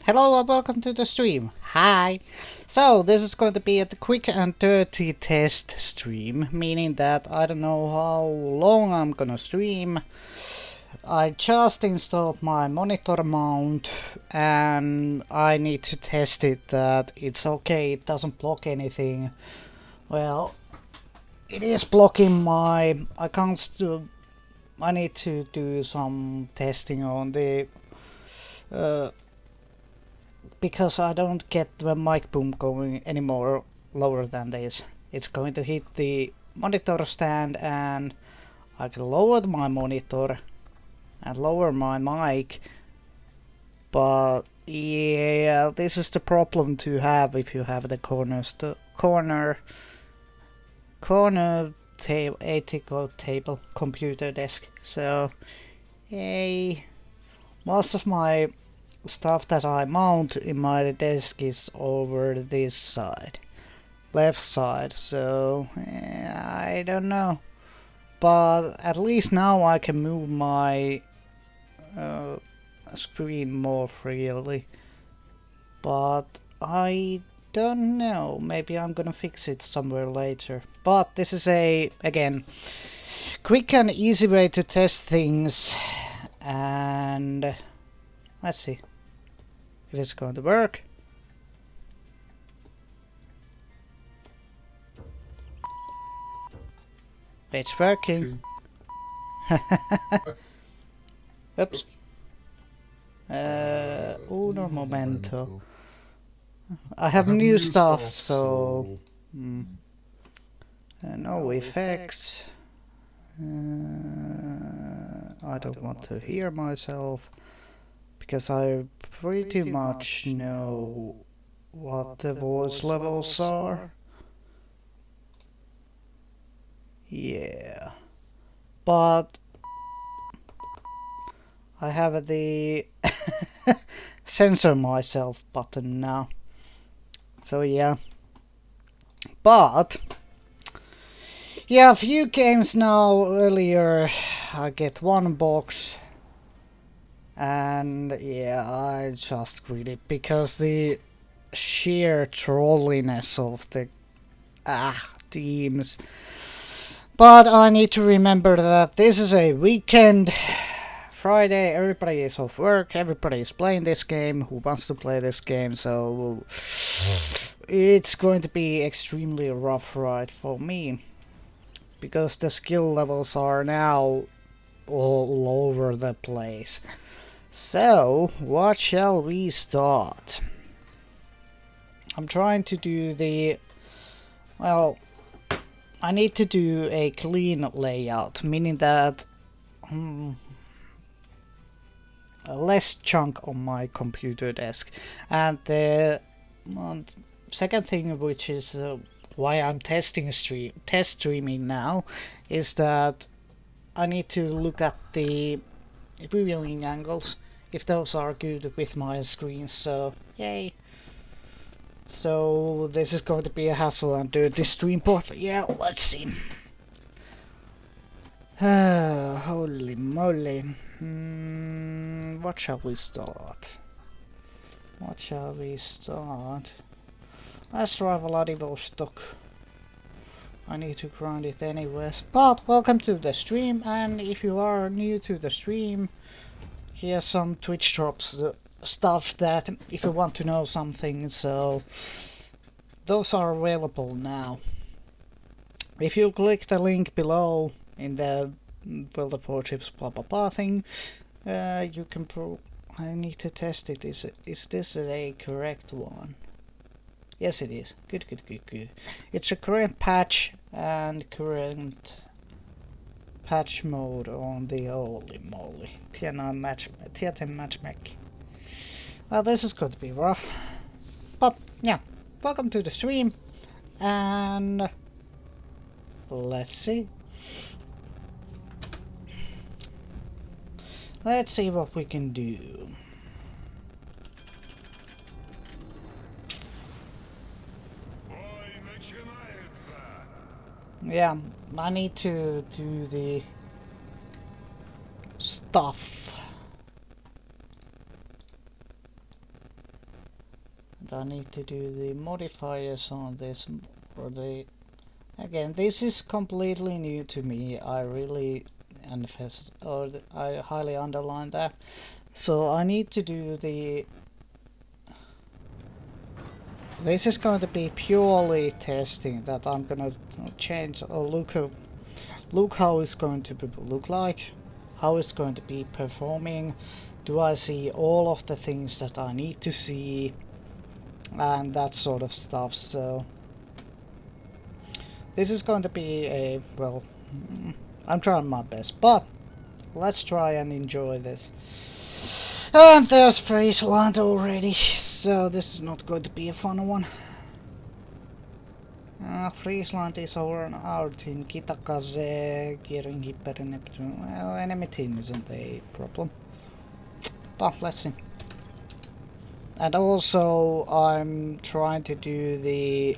Hello and welcome to the stream. Hi! So, this is going to be a quick and dirty test stream, meaning that I don't know how long I'm gonna stream. I just installed my monitor mount and I need to test it that it's okay, it doesn't block anything. Well, it is blocking my... I need to do some testing on the... because I don't get the mic boom going anymore lower than this. It's going to hit the monitor stand and I can lower my monitor and lower my mic, but yeah, this is the problem to have if you have the corner table computer desk. So yay, most of my stuff that I mount in my desk is over this side, left side, so I don't know. but at least now I can move my screen more freely. But I don't know, maybe I'm gonna fix it somewhere later. But this is again, quick and easy way to test things, and let's see if it's going to work. It's working. Oops. Uno momento. I have new stuff, so no effects. I don't want to hear myself because I pretty much know what the voice levels are. Yeah, but I have the censor myself button now. So yeah, but yeah, a few games now earlier I get one box, and yeah, I just quit it because the sheer trolliness of the teams. But I need to remember that this is a weekend. Friday, everybody is off work, everybody is playing this game who wants to play this game, so it's going to be extremely rough ride for me. Because the skill levels are now all over the place. So, what shall we start? I'm trying to do the... well, I need to do a clean layout, meaning that a less chunk on my computer desk. And the second thing, which is why I'm test streaming now, is that I need to look at the viewing angles, if those are good with my screen, so yay. So this is going to be a hassle and do this stream port. Yeah, let's see. Holy moly. What shall we start? Let's try Vladivostok. I need to grind it anyways. But welcome to the stream, and if you are new to the stream, here's some Twitch drops stuff that if you want to know something, so those are available now. If you click the link below in the World of Warships blah blah blah thing, you can I need to test it. Is this a correct one? Yes, it is. Good. It's a current patch and current patch mode on the holy moly tier 10 matchmaking. Well, this is going to be rough, but yeah, welcome to the stream, and let's see what we can do. Yeah, I need to do the stuff. And I need to do the modifiers on this for the... Again, this is completely new to me. I really emphasize, or I highly underline that. So I need to do the... This is going to be purely testing, that I'm gonna change or look how it's going to look like, how it's going to be performing, do I see all of the things that I need to see, and that sort of stuff. So this is going to be a, well, I'm trying my best, but let's try and enjoy this. And there's Friesland already, so this is not going to be a fun one. Friesland is over on our team. Kitakaze, Gearing Hyper Neptune. Well, enemy team isn't a problem. But let's see. And also, I'm trying to do the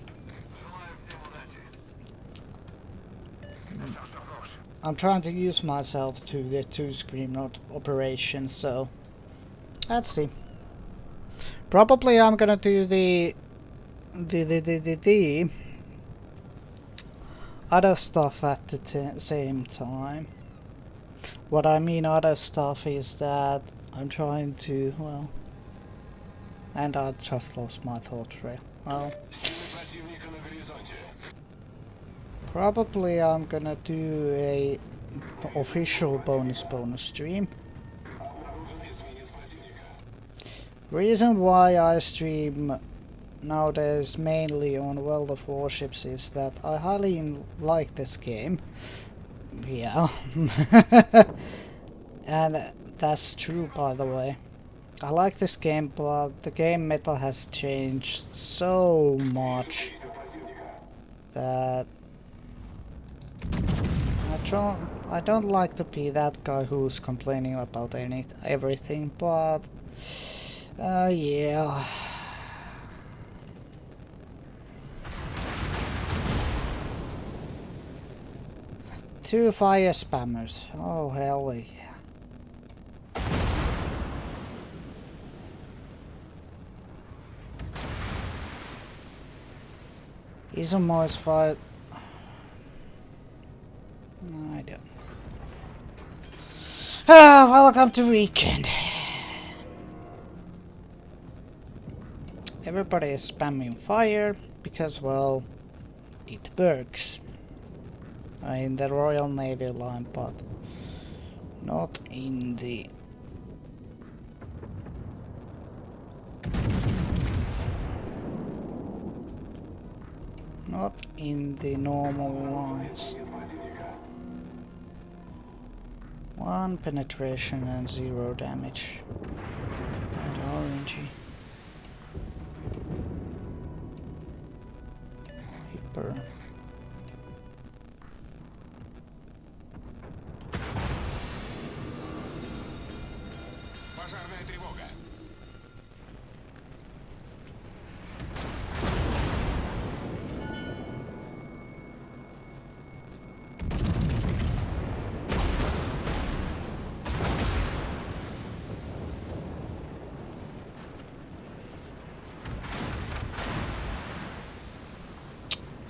I'm trying to use myself to the two-screen operation, so let's see. Probably I'm gonna do the other stuff at the same time. What I mean other stuff is that I'm trying to, well, and I just lost my thought trail. Well, probably I'm gonna do a official bonus stream. Reason why I stream nowadays mainly on World of Warships is that I highly like this game. Yeah. And that's true, by the way. I like this game, but the game meta has changed so much that I don't like to be that guy who's complaining about everything, but yeah. Two fire spammers. Oh hell yeah. Izumo's fight. No, I don't. Ah, welcome to weekend. Everybody is spamming fire because, well, it works. In the Royal Navy line, but not in the normal lines. 1 penetration and 0 damage. Bad orangey. Hyper. Пожарная тревога.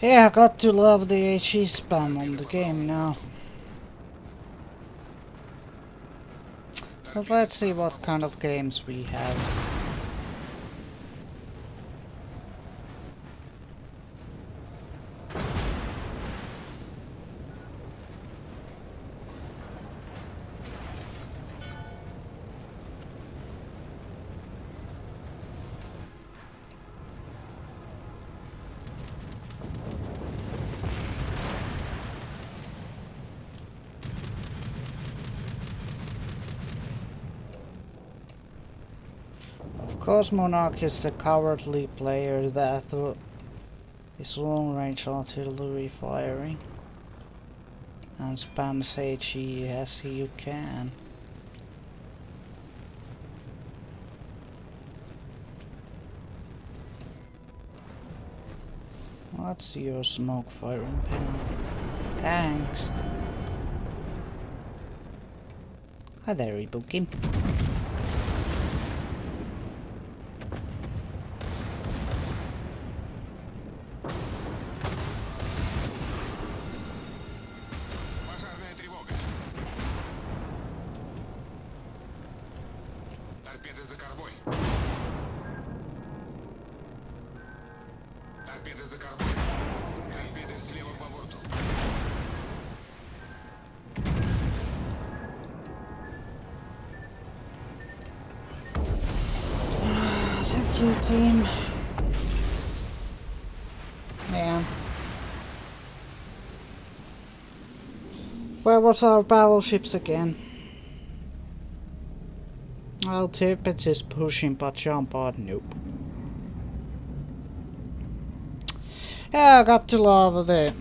Yeah, I got to love the HE spam on the game now. But let's see what kind of games we have. Of course, Monarch is a cowardly player that is long-range artillery firing and spams HE as you can. What's your smoke firing penalty? Thanks. Hi there, Ibuki. Пожарная тревога. Торпеды за кормой. Торпеды за кормой. Торпеды слева по борту. Thank you, team. Man. Where was our battleships again? Well, Tippett is pushing, but Jean-Bart, nope. Yeah, I got to love it.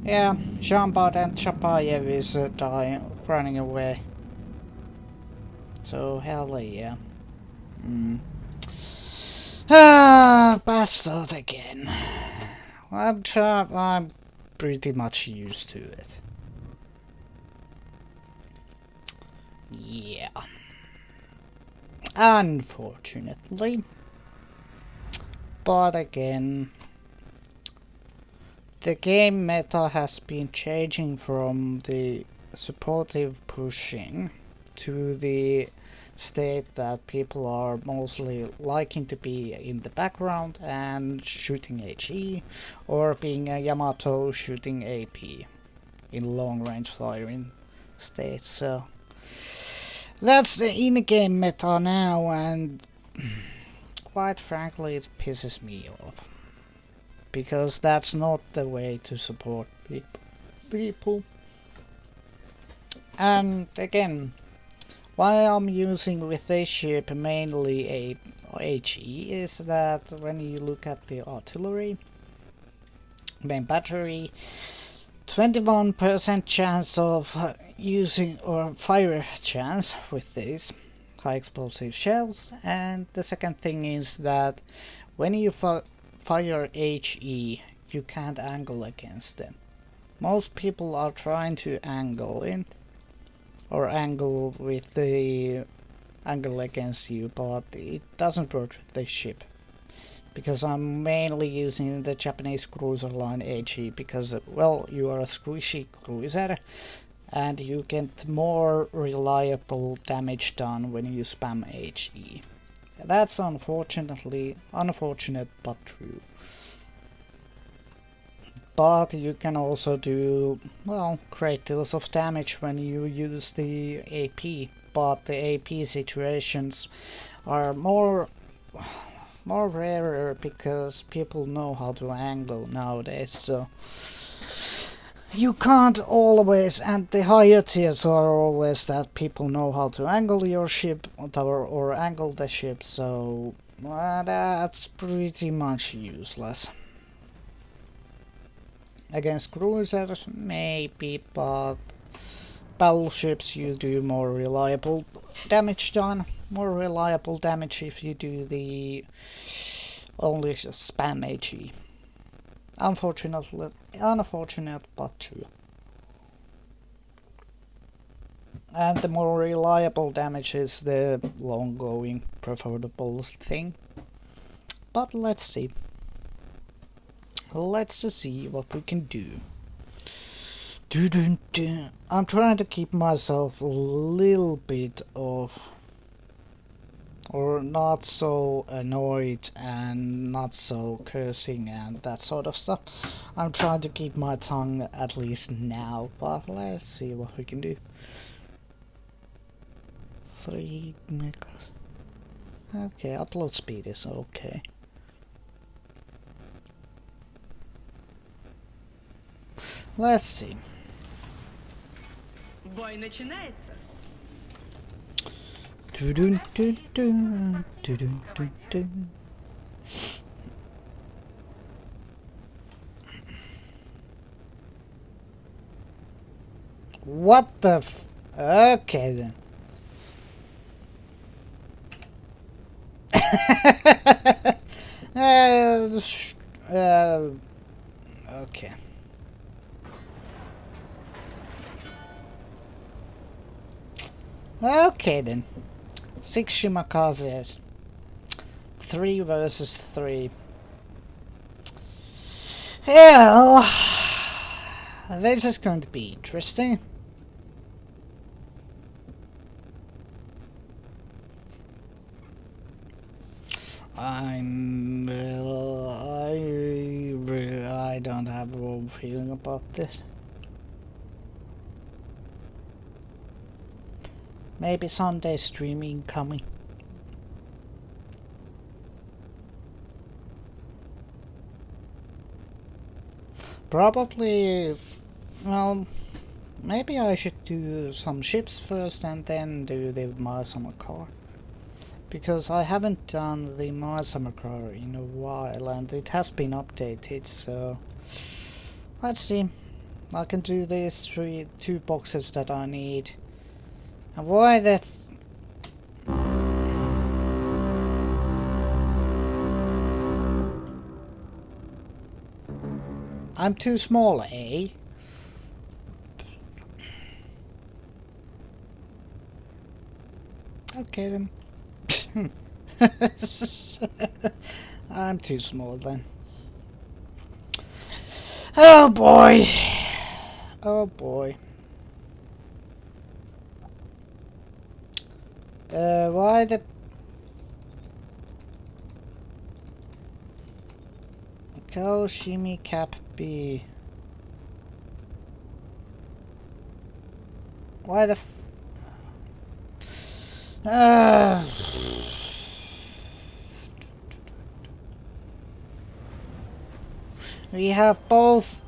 Yeah, Jean-Bart and Chapayev is running away. So hell yeah. Bastard again. I'm pretty much used to it. Yeah. Unfortunately. But again, the game meta has been changing from the supportive pushing to the state that people are mostly liking to be in the background and shooting HE, or being a Yamato shooting AP in long range firing state. So that's the in-game meta now, and quite frankly it pisses me off, because that's not the way to support people. And again, why I'm using with this ship mainly a HE is that when you look at the artillery, main battery, 21% chance of using or fire chance with these high explosive shells, and the second thing is that when you fire HE you can't angle against it. Most people are trying to angle it or angle with the angle against you, but it doesn't work with this ship. Because I'm mainly using the Japanese cruiser line HE because, well, you are a squishy cruiser and you get more reliable damage done when you spam HE. That's unfortunate but true. But you can also do, well, great deals of damage when you use the AP, but the AP situations are more rarer because people know how to angle nowadays, so you can't always, and the higher tiers are always that people know how to angle your ship or angle the ship, so that's pretty much useless. Against cruisers maybe, but battleships you do more reliable damage done. More reliable damage if you do the only spam HE. Unfortunate but true. And the more reliable damage is the long going preferable thing. But let's see. Let's see what we can do. I'm trying to keep myself a little bit of, or not so annoyed and not so cursing and that sort of stuff. I'm trying to keep my tongue at least now, but let's see what we can do. 3 megas. Okay, upload speed is okay. Let's see. Бой начинается. What the okay then. Okay. Okay then. 6 Shimakazes. 3 versus 3. Yeah, this is going to be interesting. I don't have a warm feeling about this. Maybe Sunday streaming coming. Probably, well, maybe I should do some ships first and then do the My Summer Car. Because I haven't done the My Summer Car in a while and it has been updated, so let's see. I can do these two boxes that I need. And why the I'm too small, eh? Okay then. I'm too small then. Oh boy. Oh boy. Why the... Go shimmy cap B. Why the we have both.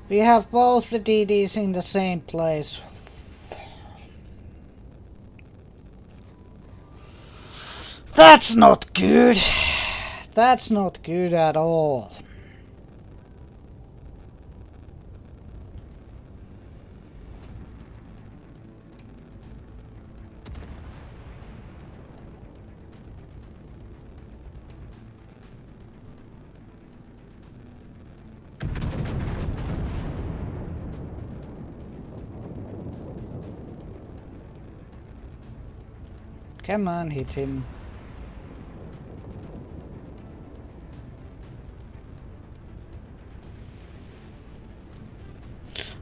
We have both the DDs in the same place. That's not good. That's not good at all. Come on, hit him.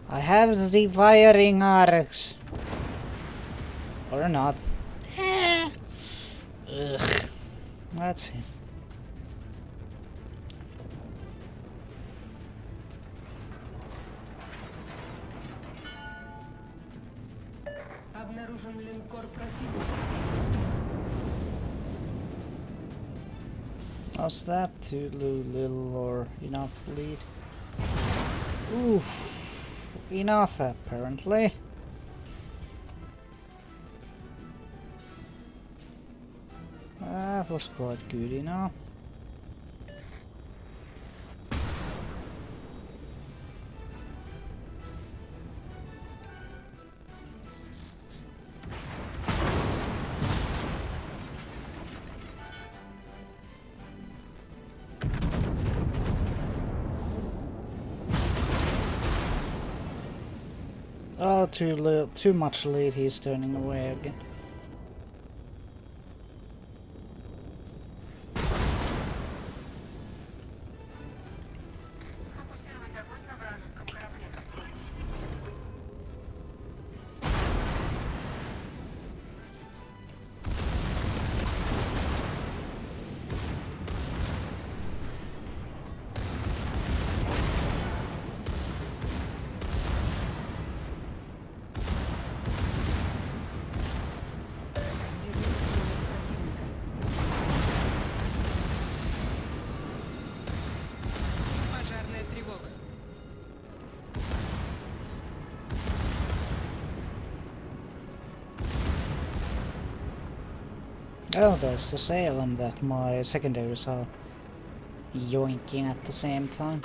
I have the firing arcs. Or not. Ugh. Let's see. Обнаружен линкор противника. Was that too little or enough lead? Ooh. Enough apparently. That was quite good, you know. Oh, too much lead, he's turning away again. Сфокусировать огонь на вражеском корабле. Пожарная тревога. Oh, there's the Salem that my secondaries are yoinking at the same time.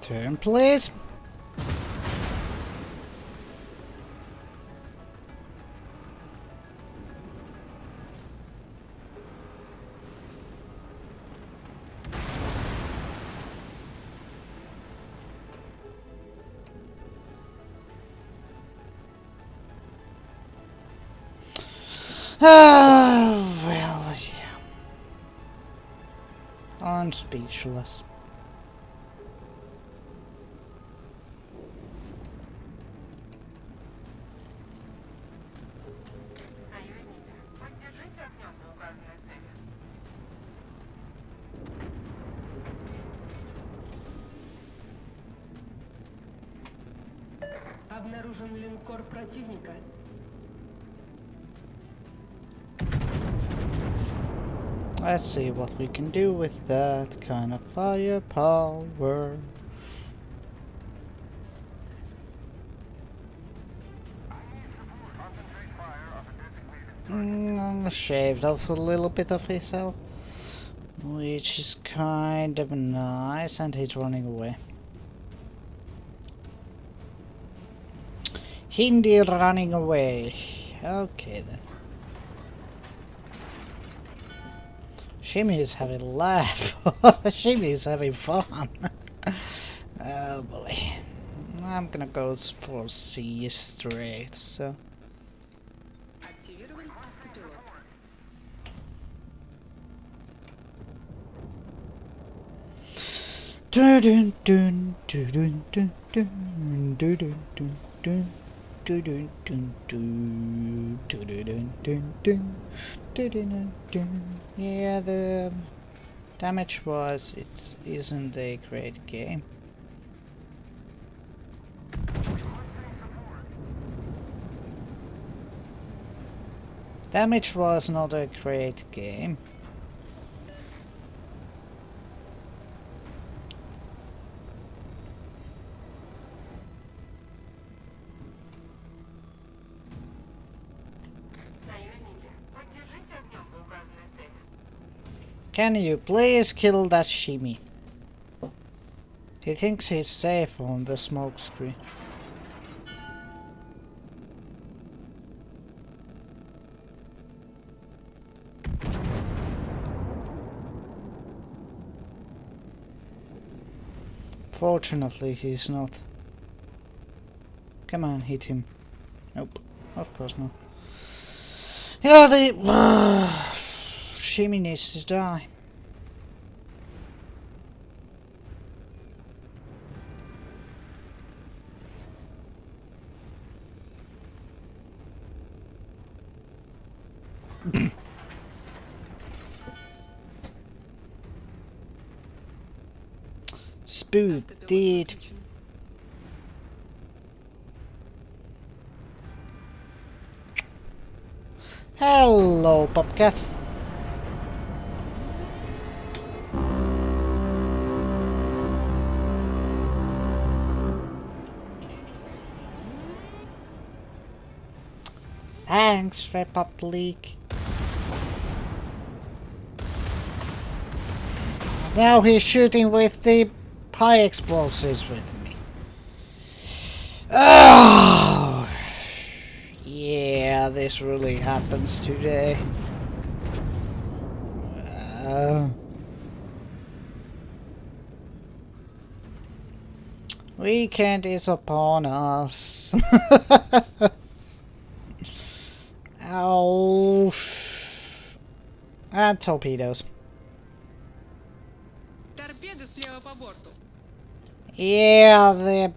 Turn, please. Oh, well, yeah. I'm speechless. Союзники, поддержите огнем на указанной цели. Обнаружен линкор противника. Let's see what we can do with that kind of firepower. Shaved off a little bit of his health, which is kind of nice, and he's running away. Hindi running away. Okay then. Shimmy is having a laugh. Shimmy is having fun. Oh boy. I'm gonna go for C straight, so. Активирован автопилот. Dun dun dun dun dun dun dun dun dun dun dun dun dun dun dun dun dun. Yeah, the damage-wise, it isn't a great game. Damage was not a great game. Can you please kill that shimmy? He thinks he's safe on the smoke screen. Fortunately, he's not. Come on, hit him. Nope, of course not. Yeah, the shimmy needs to die. Spook, dude. Hello, Bobcat. Thanks, Republic. Now he's shooting with the high explosives with me. Oh, yeah, this really happens today. Weekend is upon us. Ow. And torpedoes. Торпеда слева по борту. Yeah, the...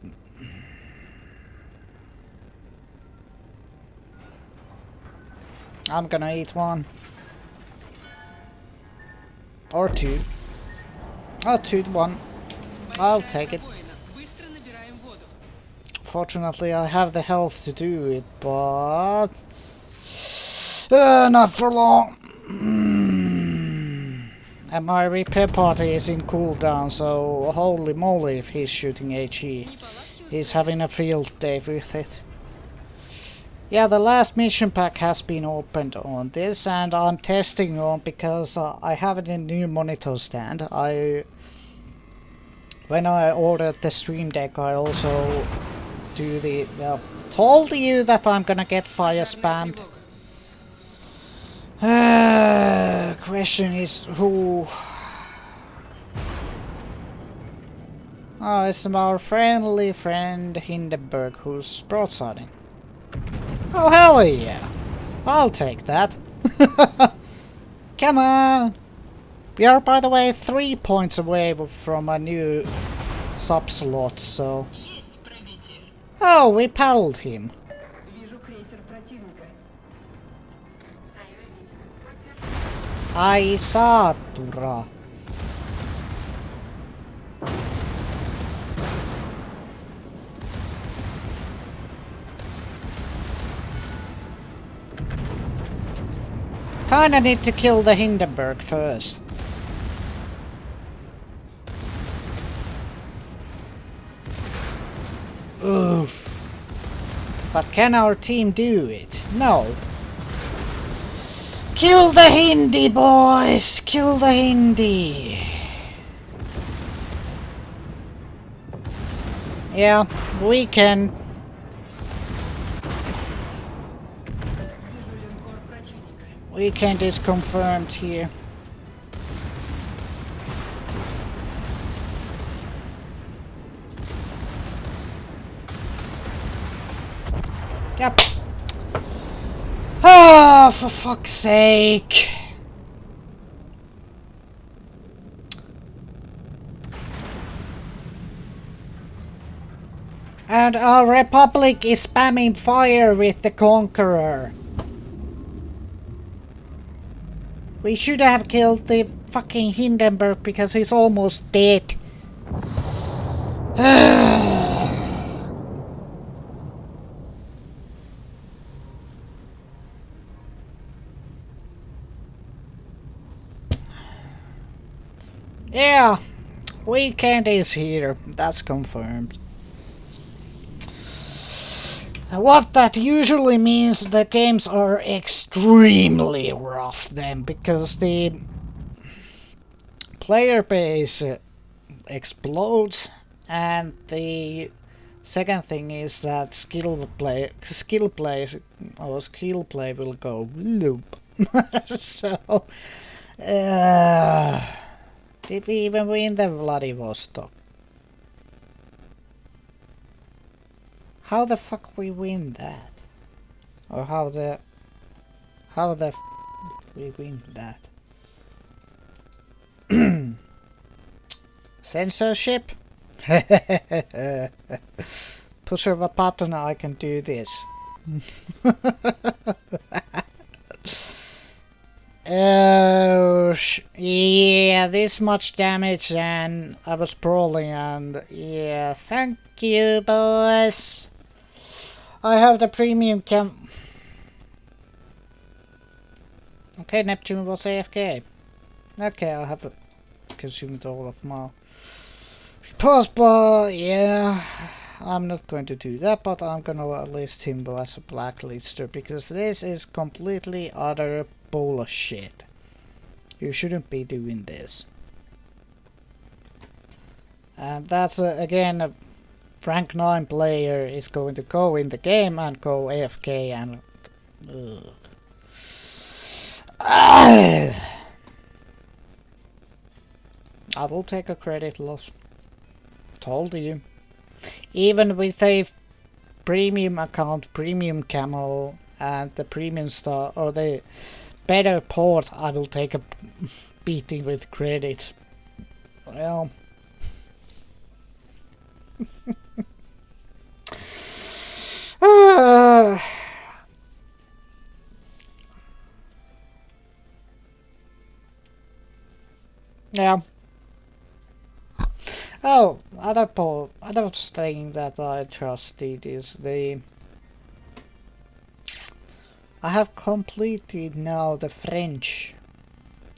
I'm gonna eat one. Or two. Oh, 2 to 1. I'll take it. Быстро набираем воду. Fortunately, I have the health to do it, but... not for long. And my repair party is in cooldown, so holy moly if he's shooting HE. He's having a field day with it. Yeah, the last mission pack has been opened on this, and I'm testing on because I have a new monitor stand. When I ordered the Stream Deck, I also do the... well, told you that I'm gonna get fire spammed. Question is who? Oh, it's our friendly friend Hindenburg who's broadsiding. Oh hell yeah! I'll take that. Come on! We are, by the way, 3 points away from a new sub slot, so... Oh, we palled him. Вижу крейсер противника. Ai saatura. Kinda need to kill the Hindenburg first. Oof. But can our team do it? No. Kill the Hindi, boys! Kill the Hindi! Yeah, we can. Weekend is confirmed here. Yep. Oh, for fuck's sake. And our Republic is spamming fire with the Conqueror. We should have killed the fucking Hindenburg because he's almost dead. Yeah, weekend is here. That's confirmed. What that usually means, the games are extremely rough then, because the player base explodes, and the second thing is that skill play will go loop. So, did we even win the Vladivostok? How the fuck we win that? Or how the we win that? Censorship? Push of a button, I can do this. Oh, yeah, this much damage, and I was brawling, and yeah, thank you, boys. I have the premium cam. Okay, Neptune was AFK. Okay, I have consumed all of my reports, but yeah, I'm not going to do that, but I'm gonna list him as a blacklister because this is completely utter bullshit. You shouldn't be doing this. And that's again a rank 9 player is going to go in the game and go AFK and I will take a credit loss. Told you. Even with a premium account, premium camo, and the premium star or the better port, I will take a beating with credit. Well. Yeah. Oh, other thing that I trusted is I have completed now the French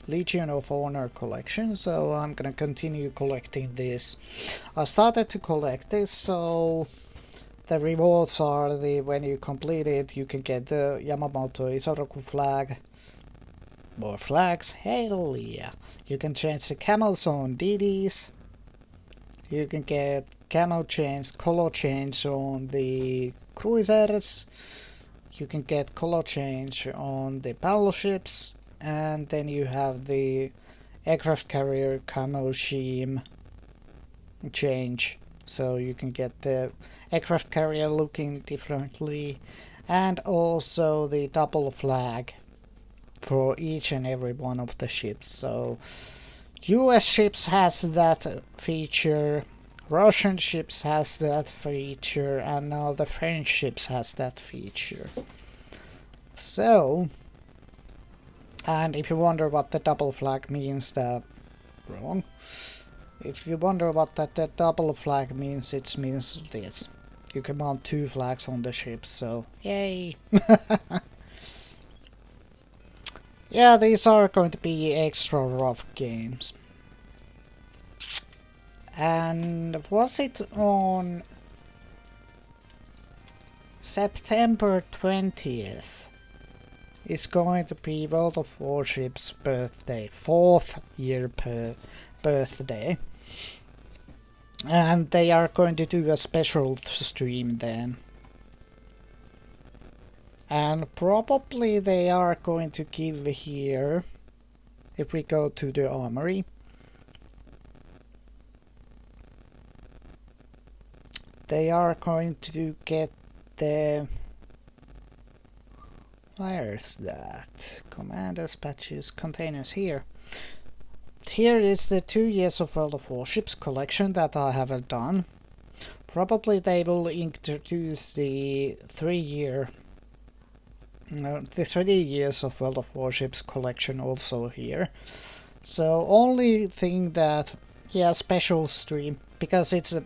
Legion of Honor collection, so I'm gonna continue collecting this. I started to collect this, so the rewards are when you complete it, you can get the Yamamoto Isoroku flag. More flags, hell yeah. You can change the camels on DDs. You can get camo change, color change on the cruisers. You can get color change on the battleships. And then you have the aircraft carrier camo scheme change. So you can get the aircraft carrier looking differently. And also the double flag for each and every one of the ships. So US ships has that feature, Russian ships has that feature, and now the French ships has that feature. So, and if you wonder what the double flag means, that wrong. If you wonder what that double flag means, it means this. You can mount 2 flags on the ship, so yay! Yeah, these are going to be extra rough games. And was it on September 20th? Is going to be World of Warship's birthday, 4th year birthday. And they are going to do a special stream then. And probably they are going to give here, if we go to the armory, they are going to get the, where's that? Commanders, patches, containers here. Here is the 2 years of World of Warships collection that I haven't done. Probably they will introduce the 3 years of World of Warships collection also here. So only thing that, yeah, special stream, because it's a,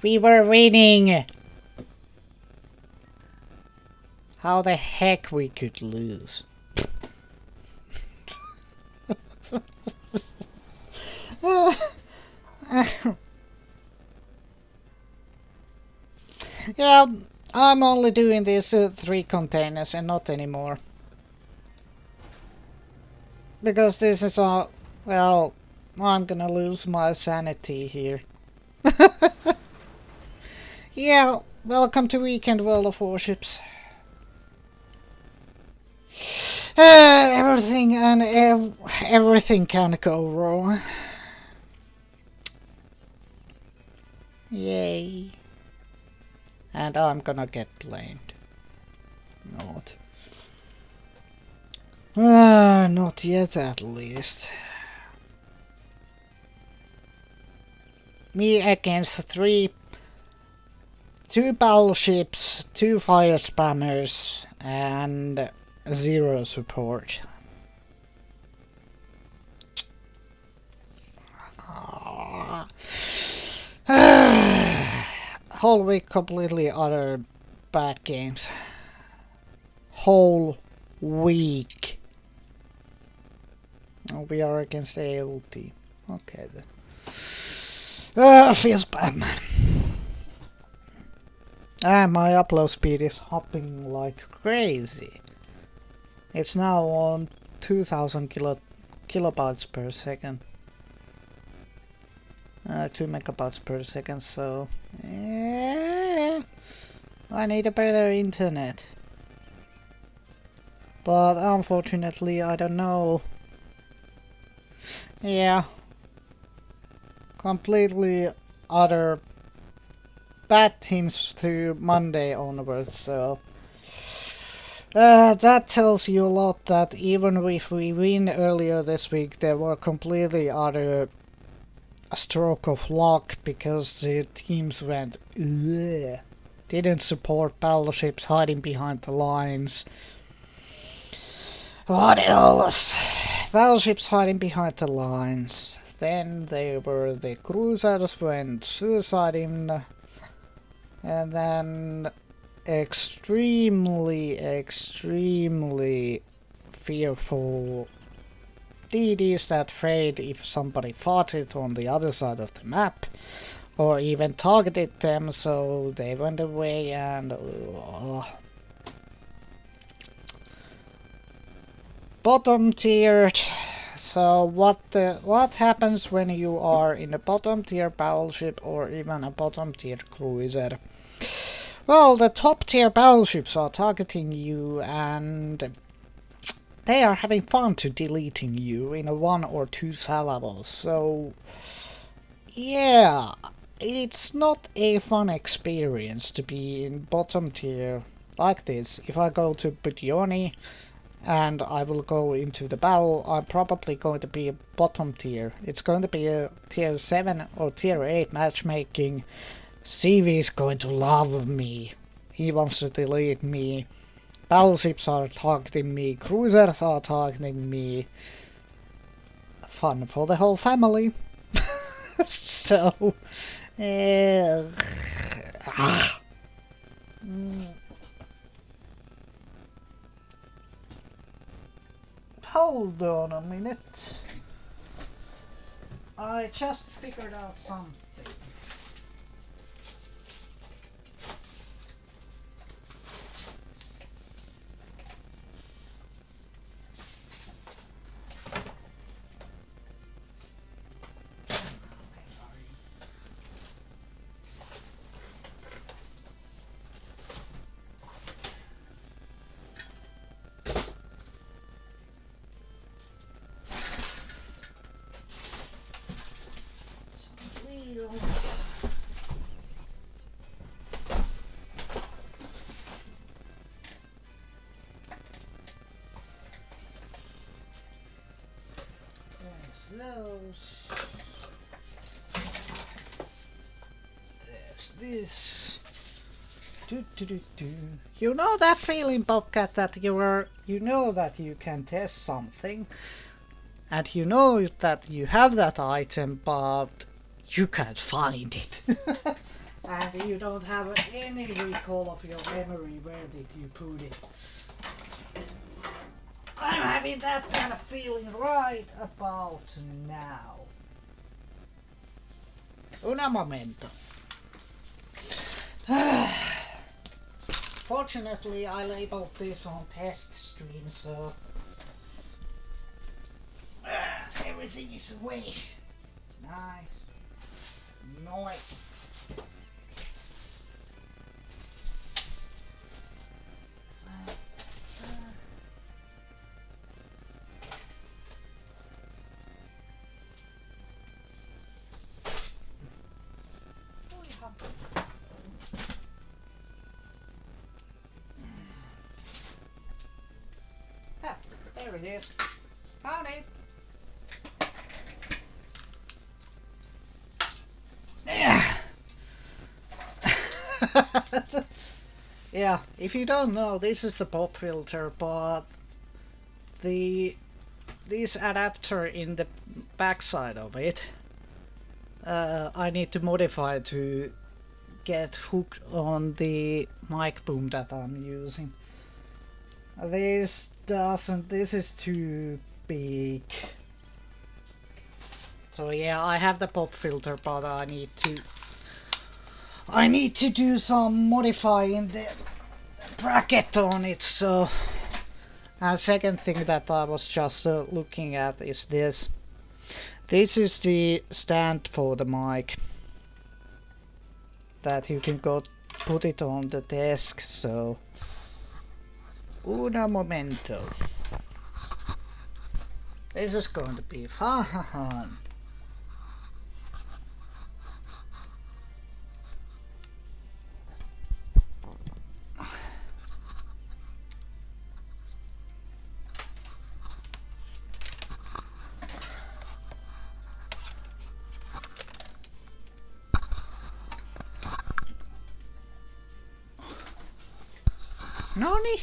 we were winning. How the heck we could lose? Yeah, I'm only doing these 3 containers and not anymore. Because this is a, well, I'm gonna lose my sanity here. Yeah, welcome to Weekend World of Warships. Everything and everything can go wrong. Yay. And I'm gonna get blamed. Not. Not yet at least. Me against 2 battleships, 2 fire spammers, and 0 support. Whole week completely other bad games. Whole week. Oh, we are against ALT. Okay then. Feels bad, man. My upload speed is hopping like crazy. It's now on 2000 kilobytes per second. 2 megabytes per second, so I need a better internet. But unfortunately, I don't know. Yeah. Completely other bad teams to Monday onwards, so that tells you a lot that even if we win earlier this week, there were completely other stroke of luck because the teams went ugh. Didn't support battleships hiding behind the lines. What else? Battleships hiding behind the lines. Then there were the cruisers went suiciding. And then extremely fearful DDs that afraid if somebody fought it on the other side of the map or even targeted them, so they went away and bottom tier. So what happens when you are in a bottom tier battleship or even a bottom tier cruiser? Well, the top tier battleships are targeting you and they are having fun to deleting you in a 1 or 2 syllables. So yeah, it's not a fun experience to be in bottom tier like this. If I go to Buttioni and I will go into the battle, I'm probably going to be a bottom tier. It's going to be a tier 7 or tier 8 matchmaking. CV is going to love me. He wants to delete me. Battleships are targeting me. Cruisers are targeting me. Fun for the whole family. So... Hold on a minute. I just figured out something. Those. There's this. You know that feeling, Bobcat, that you know that you can test something, and you know that you have that item, but you can't find it, and you don't have any recall of your memory. Where did you put it? I'm having that kind of feeling right about now. Una momento. Fortunately, I labeled this on test stream, so everything is away. Nice. Nice. There it is. Found it. Yeah, if you don't know, this is the pop filter, but this adapter in the backside of it, I need to modify to get hooked on the mic boom that I'm using. This is too big. So yeah, I have the pop filter, but I need to do some modifying the bracket on it. So, and second thing that I was just looking at is this. This is the stand for the mic that you can put it on the desk. So. Una momento. This is going to be fun. Nani?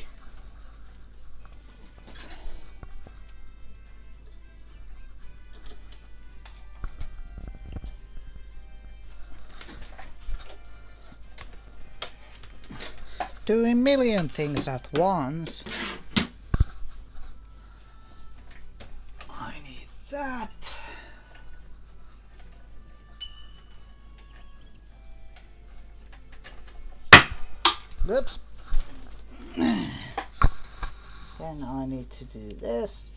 Doing a million things at once. I need that. Oops. Then I need to do this.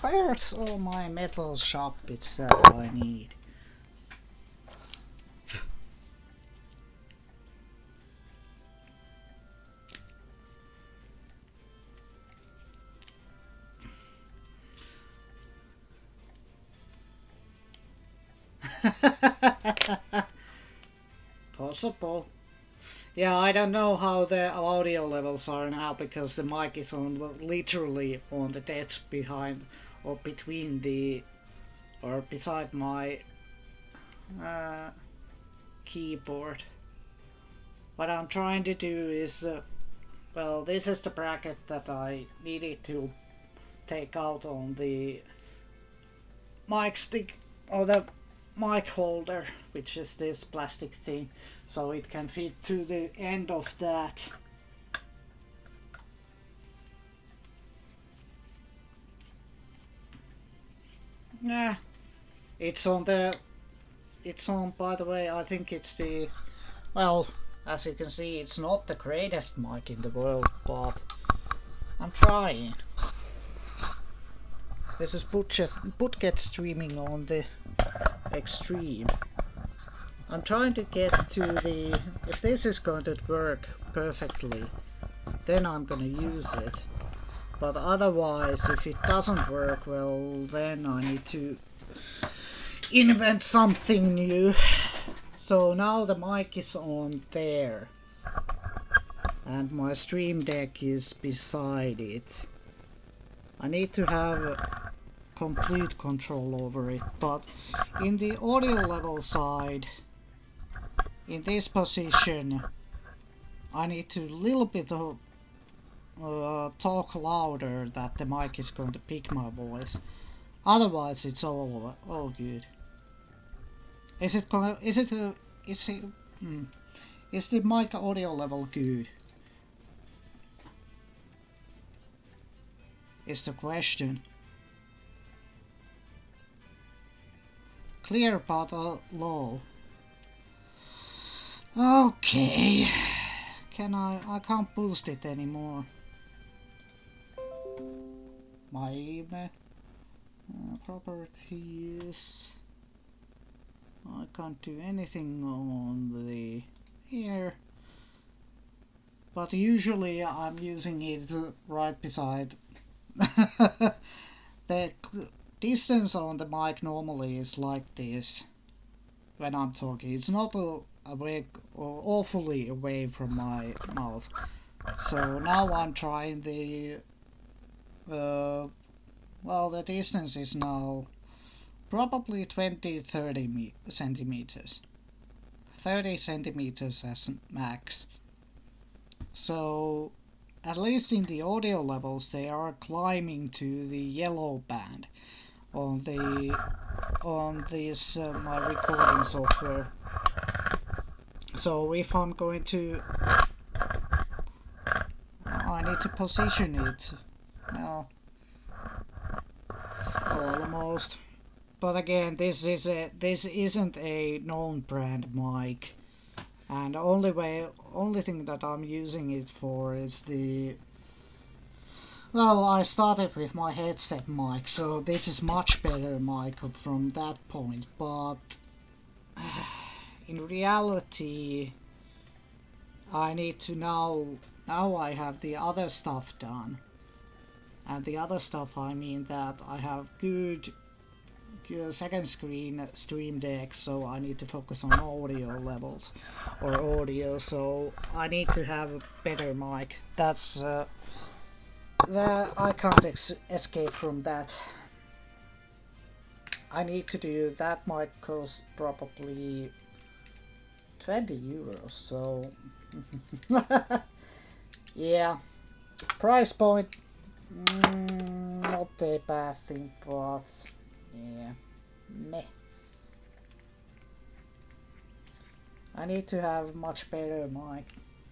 Where's all my metal sharp bits that I need? Possible. Yeah, I don't know how the audio levels are now because the mic is on literally on the desk behind or between the or beside my keyboard. What I'm trying to do is well, this is the bracket that I needed to take out on the mic stick or the mic holder, which is this plastic thing, so it can fit to the end of that. Yeah, it's on the. It's on. By the way, I think it's the. Well, as you can see, it's not the greatest mic in the world, but I'm trying. This is Budget streaming on the extreme. I'm trying to get to the. If this is going to work perfectly, then I'm gonna use it. But otherwise, if it doesn't work, well, then I need to invent something new. So now the mic is on there, and my stream deck is beside it. I need to have complete control over it, but in the audio level side, in this position, I need to little bit of talk louder that the mic is going to pick my voice. Otherwise, it's all good. Is it is the mic audio level good? Is the question. Clear but low. Okay. I can't boost it anymore. My email. Properties. I can't do anything on the here. But usually I'm using it right beside. The distance on the mic normally is like this when I'm talking. It's not away or awfully away from my mouth. So now I'm trying the well, the distance is now probably 20-30 centimeters. 30 centimeters as max. So at least in the audio levels they are climbing to the yellow band on this my recording software. So if I'm going to I need to position it. Well, almost. But again, this isn't a known brand mic, and only thing that I'm using it for is the. Well, I started with my headset mic, so this is much better mic from that point. But in reality, I need to now I have the other stuff done, and the other stuff I mean that I have good second screen stream deck, so I need to focus on audio levels or audio, so I need to have a better mic. That's that I can't escape from that. I need to do that. Might cost probably 20 euros, so yeah, price point not a bad thing, but yeah, meh. I need to have much better mic.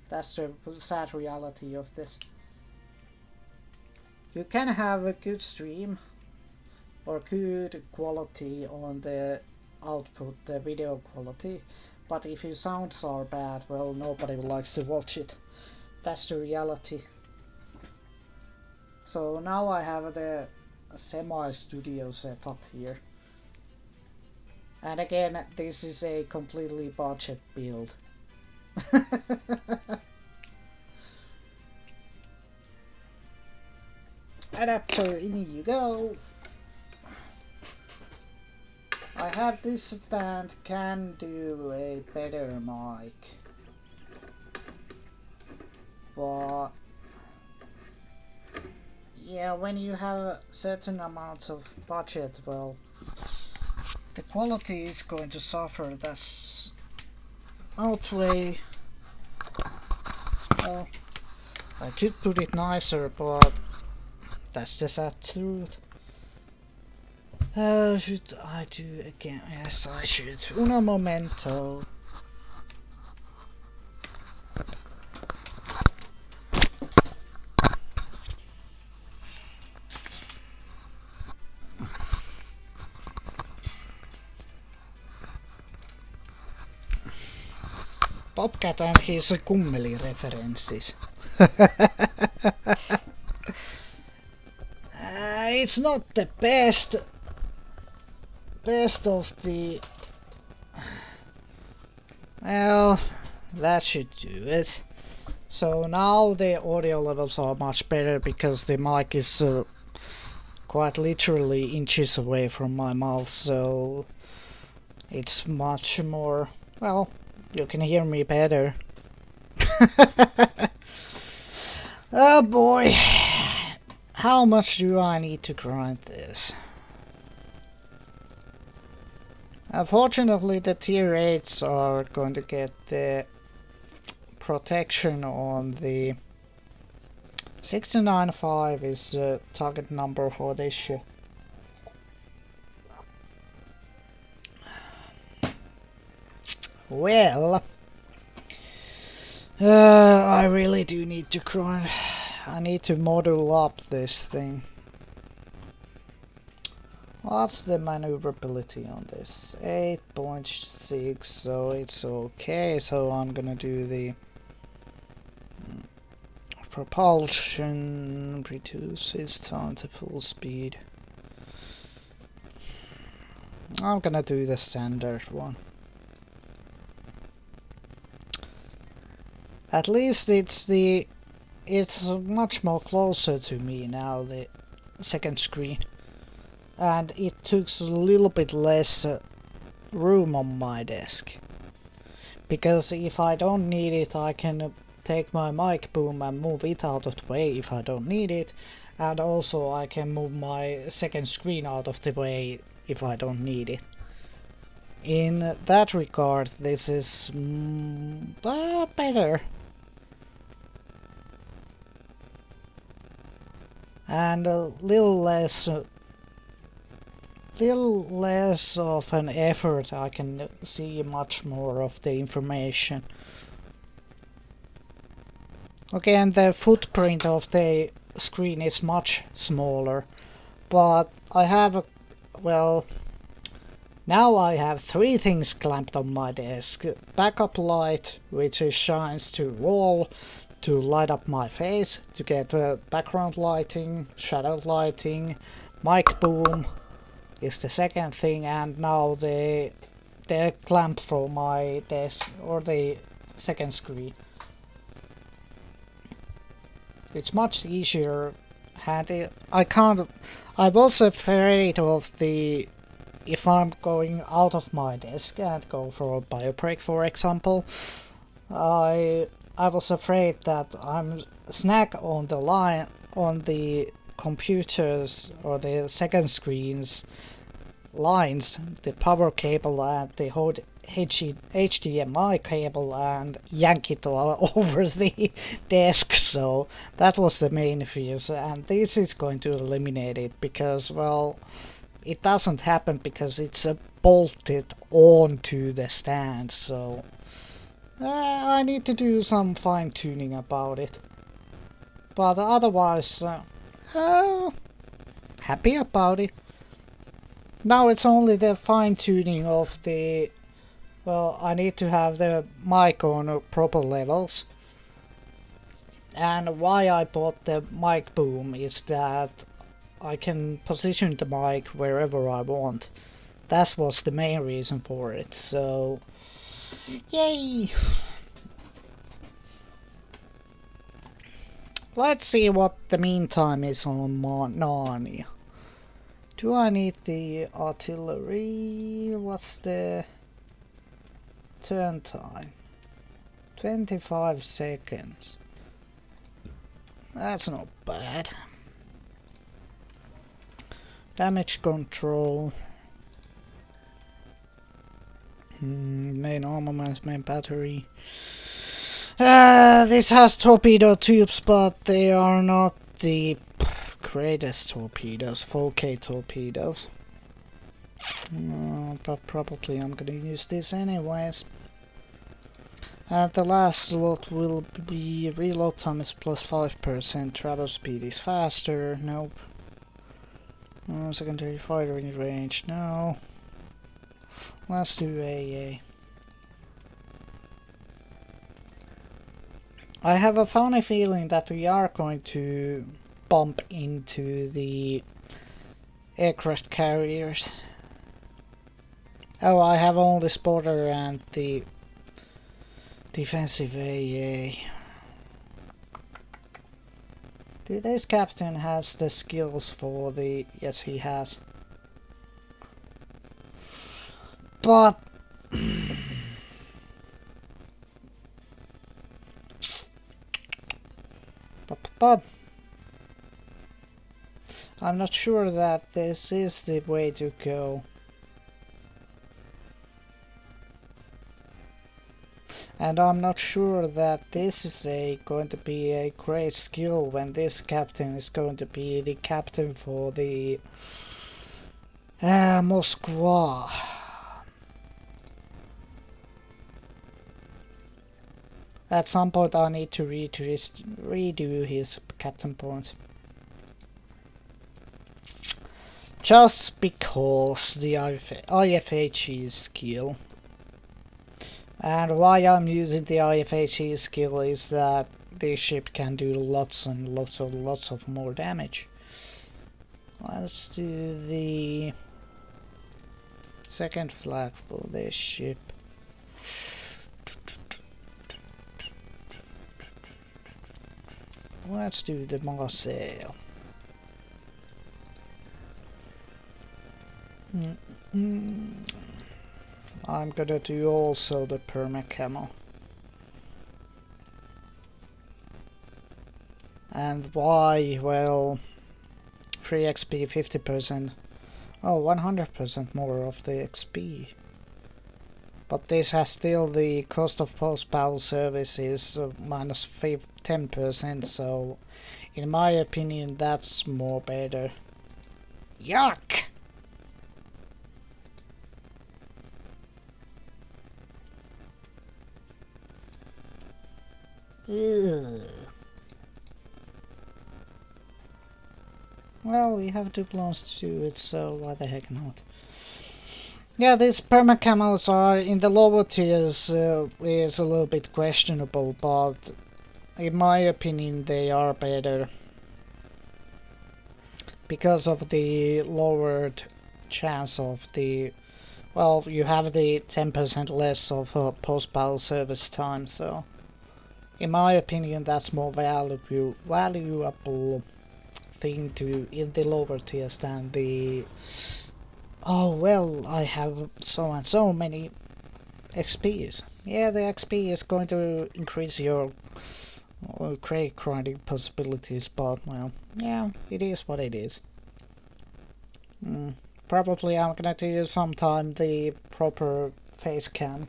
That's the sad reality of this. You can have a good stream or good quality on the output, the video quality, but if your sounds are bad, well, nobody likes to watch it. That's the reality. So now I have the semi-studio setup here. And again, this is a completely budget build. Adapter, in you go. I had this stand can do a better mic, but yeah, when you have certain amounts of budget, well, the quality is going to suffer. That's outweigh. Well, I could put it nicer, but that's the sad truth. Should I do again? Yes, I should. Uno momento. Bobcat and his kummeli references. It's not the best of the... Well, that should do it. So now the audio levels are much better because the mic is quite literally inches away from my mouth, so it's much more, well, you can hear me better. Oh boy, how much do I need to grind this? Unfortunately, the tier 8s are going to get the protection on the 69.5 is the target number for this ship. Well, I really do need to grind. I need to model up this thing. What's the maneuverability on this? 8.6, so it's okay. So I'm gonna do the propulsion, reduces time to full speed. I'm gonna do the standard one. At least it's much more closer to me now, the second screen. And it took a little bit less room on my desk. Because if I don't need it, I can take my mic boom and move it out of the way if I don't need it. And also I can move my second screen out of the way if I don't need it. In that regard, this is better. And a little less of an effort. I can see much more of the information. Okay, and the footprint of the screen is much smaller, but I have now I have three things clamped on my desk. Backup light, which shines to wall to light up my face, to get background lighting, shadow lighting, mic boom is the second thing, and now the clamp for my desk, or the second screen. It's much easier handy. I was afraid of if I'm going out of my desk and go for a bio break, for example, I was afraid that I'm snag on the line on the computers or the second screen's lines, the power cable and the HDMI cable, and yank it all over the desk. So that was the main fears, and this is going to eliminate it because, well, it doesn't happen because it's bolted onto the stand. So I need to do some fine tuning about it, but otherwise happy about it. Now it's only the fine tuning of the, well, I need to have the mic on proper levels. And why I bought the mic boom is that I can position the mic wherever I want. That was the main reason for it, so yay! Let's see what the meantime is on Narnia. Do I need the artillery? What's the turn time? 25 seconds. That's not bad. Damage control. Main armaments, main battery. This has torpedo tubes, but they are not the greatest torpedoes, 4K torpedoes. But probably I'm gonna use this anyways. The last slot will be reload time is plus 5%, travel speed is faster, nope. Secondary firing range, no. Let's do AA. I have a funny feeling that we are going to bump into the aircraft carriers. Oh, I have only spotter and the defensive AA. This captain has the skills for the... Yes, he has. But... but... I'm not sure that this is the way to go. And I'm not sure that this is going to be a great skill when this captain is going to be the captain for the Moskva. At some point I need to redo his captain points. Just because the IFHE skill. And why I'm using the IFHE skill is that this ship can do lots and lots of more damage. Let's do the second flag for this ship. Let's do the Marseille. I'm gonna do also the perma camo. And why? Well, free XP 50%. Oh, 100% more of the XP. But this has still the cost of post-battle service is minus 10%, so in my opinion that's more better. Yuck! Ugh. Well, we have 2 clones to do it, so why the heck not? Yeah, these perma camos are in the lower tiers is a little bit questionable, but in my opinion they are better because of the lowered chance of the, well, you have the 10% less of post-battle service time, so in my opinion that's more valuable thing to in the lower tiers than the, oh well, I have so and so many XPs. Yeah, the XP is going to increase your crate grinding possibilities, but well, yeah, it is what it is. Probably I'm gonna do sometime the proper face cam.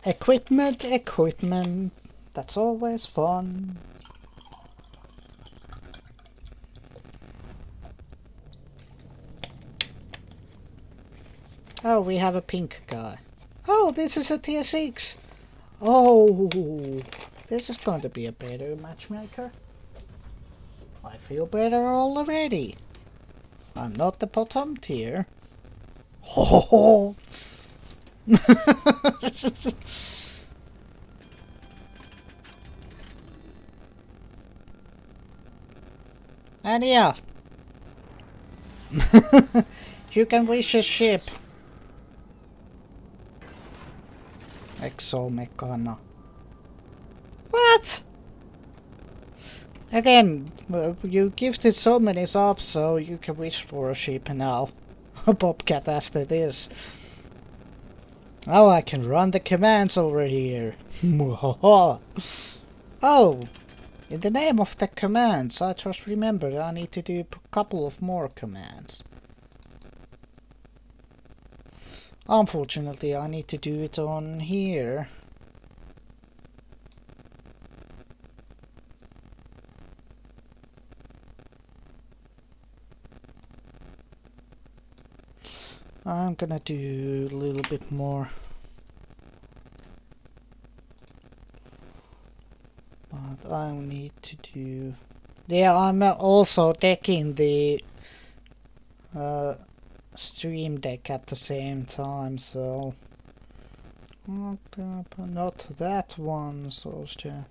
Equipment, that's always fun. Oh, we have a pink guy. Oh, this is a tier 6. Oh, this is going to be a better matchmaker. I feel better already. I'm not the bottom tier. Ho And yeah. You can wish a ship. Exomechana. What? Again, you gifted so many subs, so you can wish for a ship now. A bobcat after this. Now I can run the commands over here. Oh, in the name of the commands, I just remembered I need to do a couple of more commands. Unfortunately, I need to do it on here. I'm gonna do a little bit more. But I need to do... Yeah, I'm also decking the stream deck at the same time, so Not that one, soldier.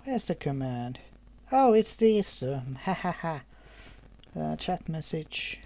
Where's the command? Oh, it's this. Ha ha ha. Chat message.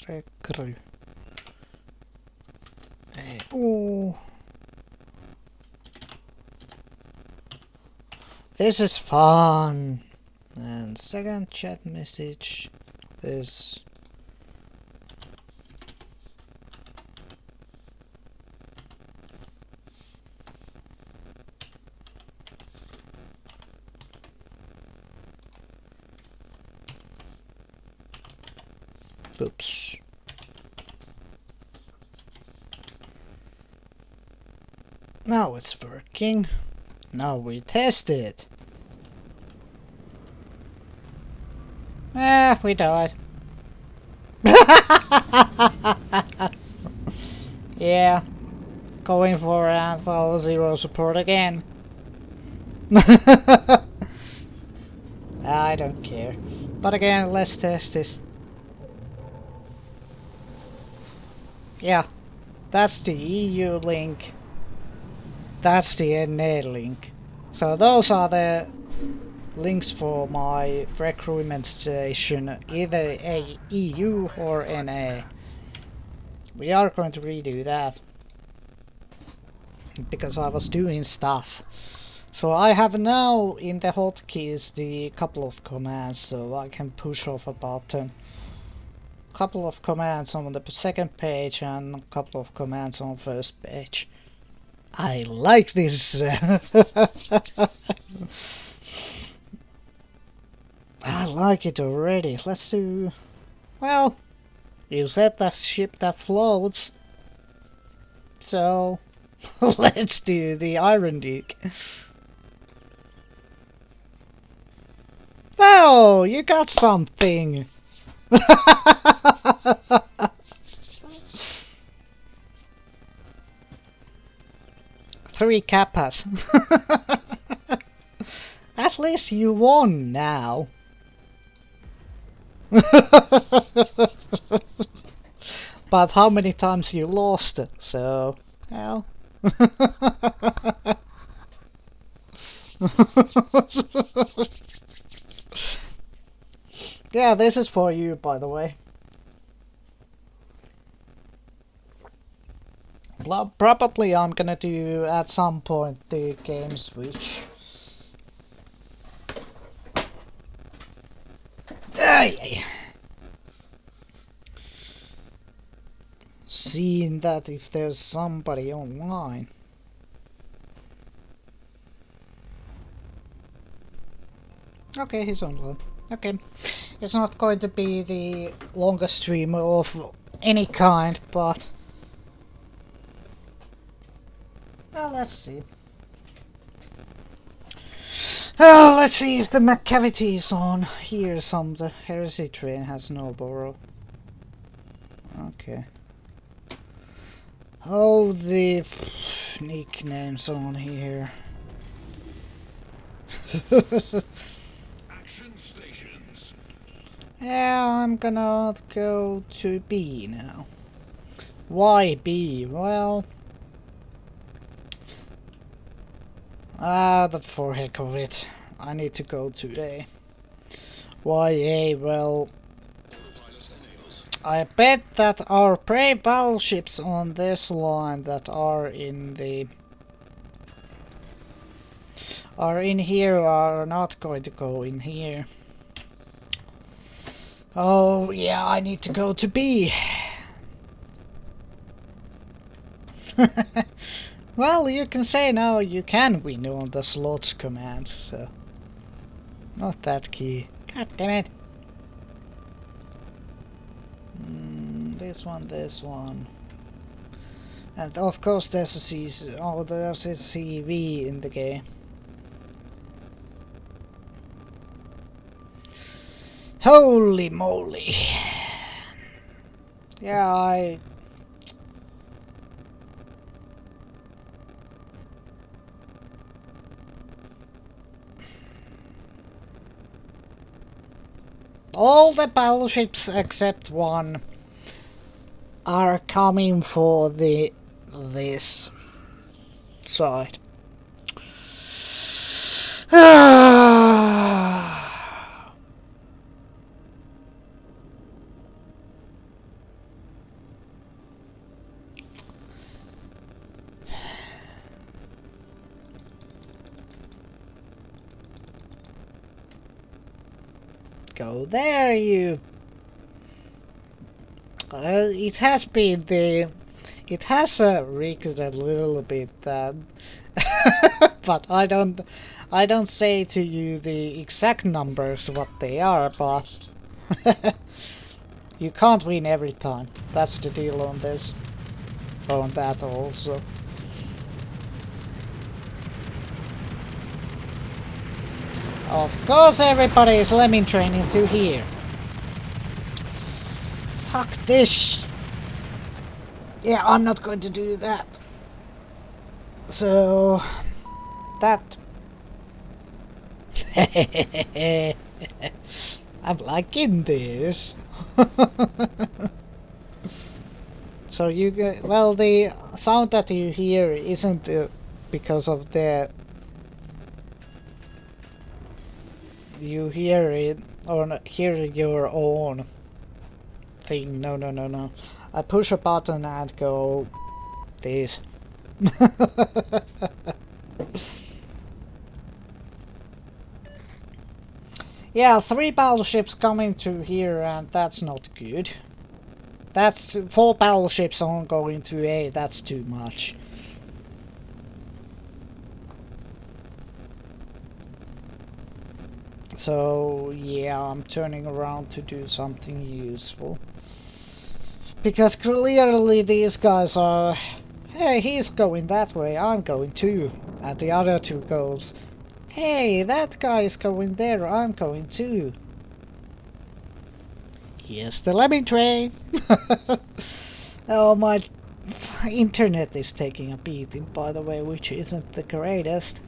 Rekry. Oh. This is fun. And second chat message. This. Oops. Now it's working. Now we test it. We died. Yeah. Going for Alpha Zero support again. I don't care. But again, let's test this. Yeah. That's the EU link. That's the NA link. So those are the links for my recruitment station, either a EU or NA. We are going to redo that because I was doing stuff. So I have now in the hotkeys the couple of commands, so I can push off a button. Couple of commands on the second page and a couple of commands on first page. I like this. I like it already. Let's do... Well, you said that ship that floats. So, let's do the Iron Duke. Oh, you got something. 3 kappas. At least you won now. But how many times you lost, so... Well... Yeah, this is for you, by the way. Probably I'm gonna do at some point the game switch. Ay. Seeing that if there's somebody online. Okay, he's online. Okay. It's not going to be the longest stream of any kind, but... Well, let's see. Oh, let's see if the McCavity is on. Here the heresy train has no borrow. Okay. Oh, the nicknames on here. Action stations. Yeah, I'm gonna go to B now. Why B? Well... for heck of it. I need to go to A. Why A? Well... I bet that our prey battleships on this line that are in the... are in here are not going to go in here. Oh, yeah, I need to go to B. Well, you can say now you can win on the slots command, so not that key. God damn it. This one. And of course there's a there's a CV in the game. Holy moly. Yeah, all the battleships except one are coming for this side. Go there, you. It has rigged a little bit, but I don't say to you the exact numbers what they are, but you can't win every time. That's the deal on this, on that also. Of course, everybody is lemming training to here. Fuck this. Yeah, I'm not going to do that. So that. I'm liking this. So you get, well, the sound that you hear isn't because of the. You hear it or hear your own thing. No. I push a button and go this. Yeah, 3 battleships coming to here, and that's not good. That's 4 battleships on going to A, that's too much. So yeah, I'm turning around to do something useful. Because clearly these guys are, hey, he's going that way, I'm going too. And the other 2 goes, hey, that guy is going there, I'm going too. Here's the lemming train. Oh, my internet is taking a beating, by the way, which isn't the greatest.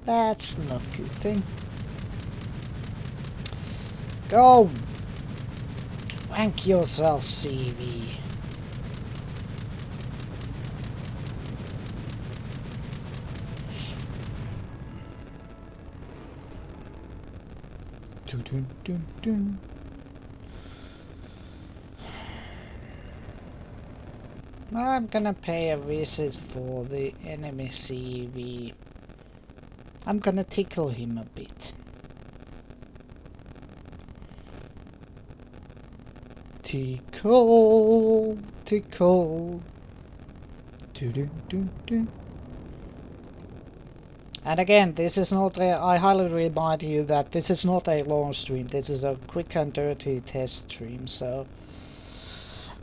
That's not a good thing. Go! Wank yourself, CV. Dun, dun, dun, dun. I'm gonna pay a visit for the enemy CV. I'm gonna tickle him a bit. Tickle, tickle. Dun, dun, dun, dun. And again, this is not a, I highly remind you that this is not a long stream, this is a quick and dirty test stream, so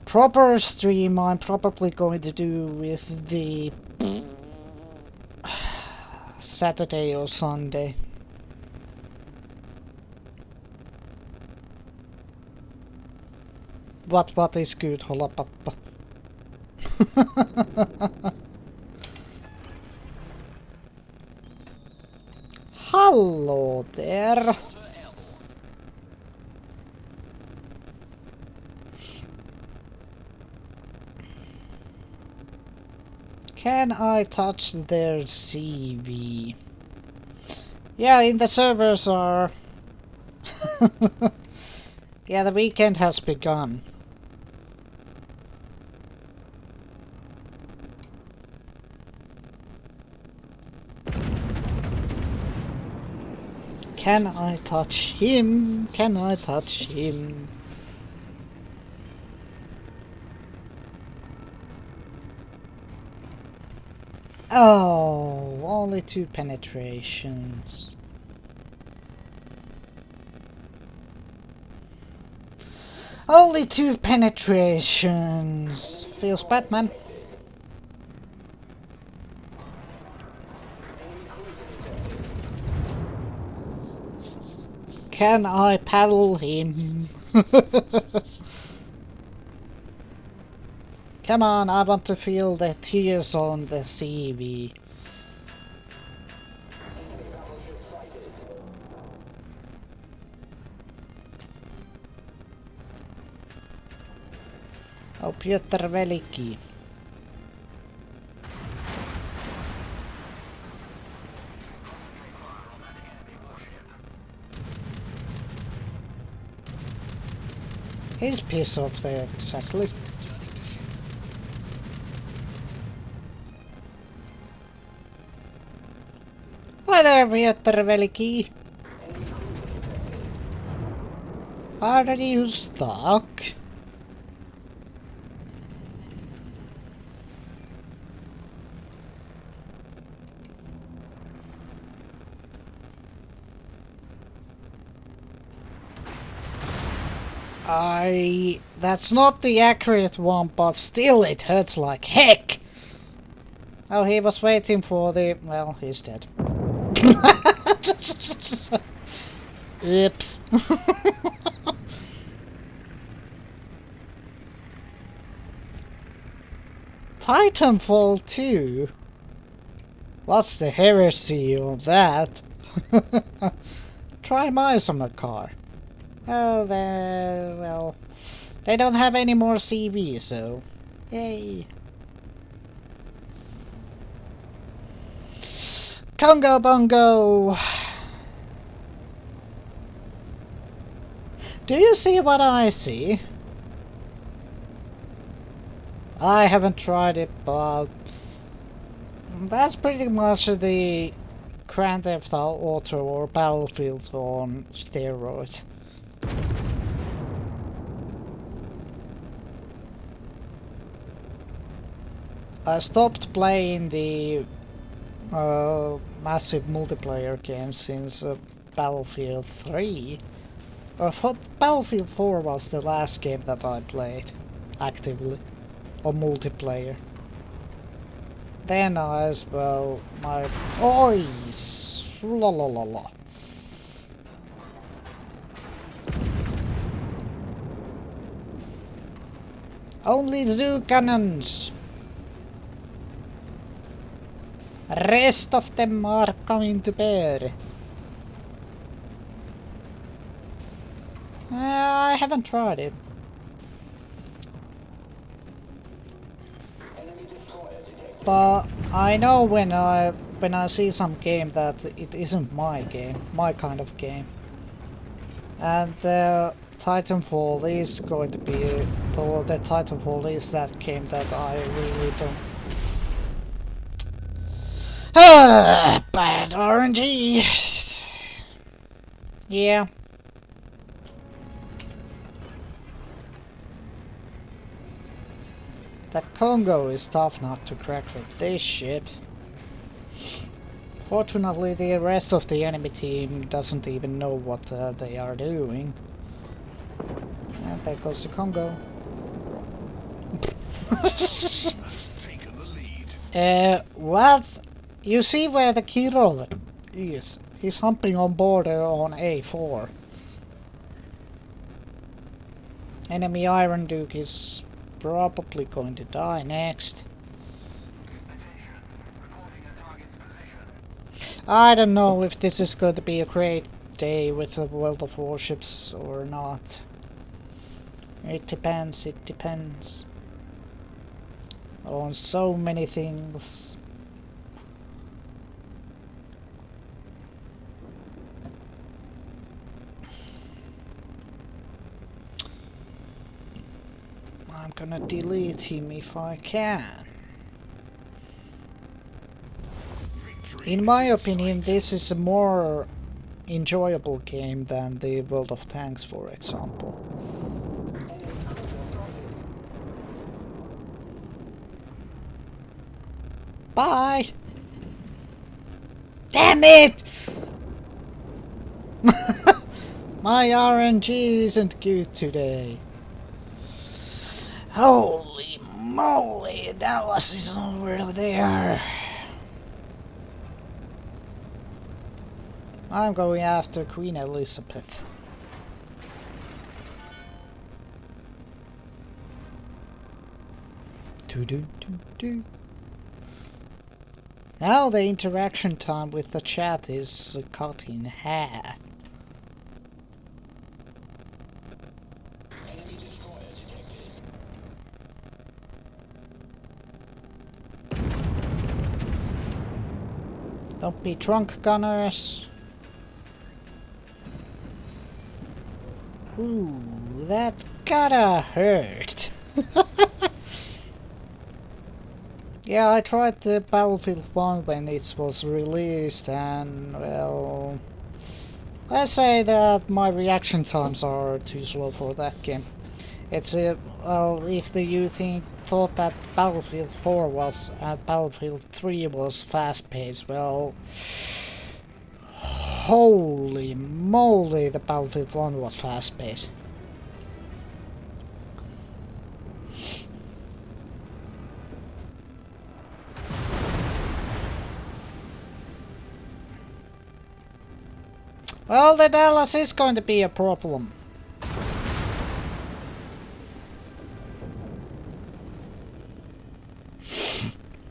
proper stream I'm probably going to do with the Saturday or Sunday. What is good, holla pappa? Hello there. Can I touch their CV? Yeah, in the servers are... Yeah, the weekend has begun. Can I touch him? Can I touch him? Oh, only 2 penetrations. Only 2 penetrations. Feels bad, man. Can I paddle him? Come on, I want to feel the tears on the CV. Oh, Piotr Veliki. He's pissed off there, exactly. Hi there, Piotr Veliki. Are you stuck? That's not the accurate one, but still it hurts like heck! Oh, he was waiting for the... well, he's dead. Oops. Titanfall 2? What's the heresy on that? Try my summer car. Oh, well, they don't have any more CV, so yay. Congo Bongo! Do you see what I see? I haven't tried it, but that's pretty much the Grand Theft Auto or Battlefield on steroids. I stopped playing the massive multiplayer games since Battlefield 3. I thought Battlefield 4 was the last game that I played actively, or multiplayer. Then I as well, my... Oi! La la la la. Only zoo cannons! Rest of them are coming to bear. I haven't tried it. But I know when I see some game that it isn't my game, my kind of game. And Titanfall is going to be, or the Titanfall is that game that I really don't. Bad RNG. Yeah. The Congo is tough not to crack with this ship. Fortunately, the rest of the enemy team doesn't even know what they are doing. And there goes the Congo. What? You see where the Kiro is? He's humping on board on A4. Enemy Iron Duke is probably going to die next. I don't know if this is going to be a great day with the World of Warships or not. It depends, it depends. On so many things. I'm gonna delete him if I can. In my opinion, this is a more enjoyable game than the World of Tanks, for example. Bye! Damn it! My RNG isn't good today. Holy moly, Dallas is over there. I'm going after Queen Elizabeth. Do. Now the interaction time with the chat is cut in half. Don't be drunk, gunners. Ooh, that gotta hurt. Yeah, I tried the Battlefield 1 when it was released, and well, let's say that my reaction times are too slow for that game. It's well, if you thought that Battlefield 4 was Battlefield 3 was fast-paced, well, holy moly, the Battlefield 1 was fast-paced. Well, the Dallas is going to be a problem.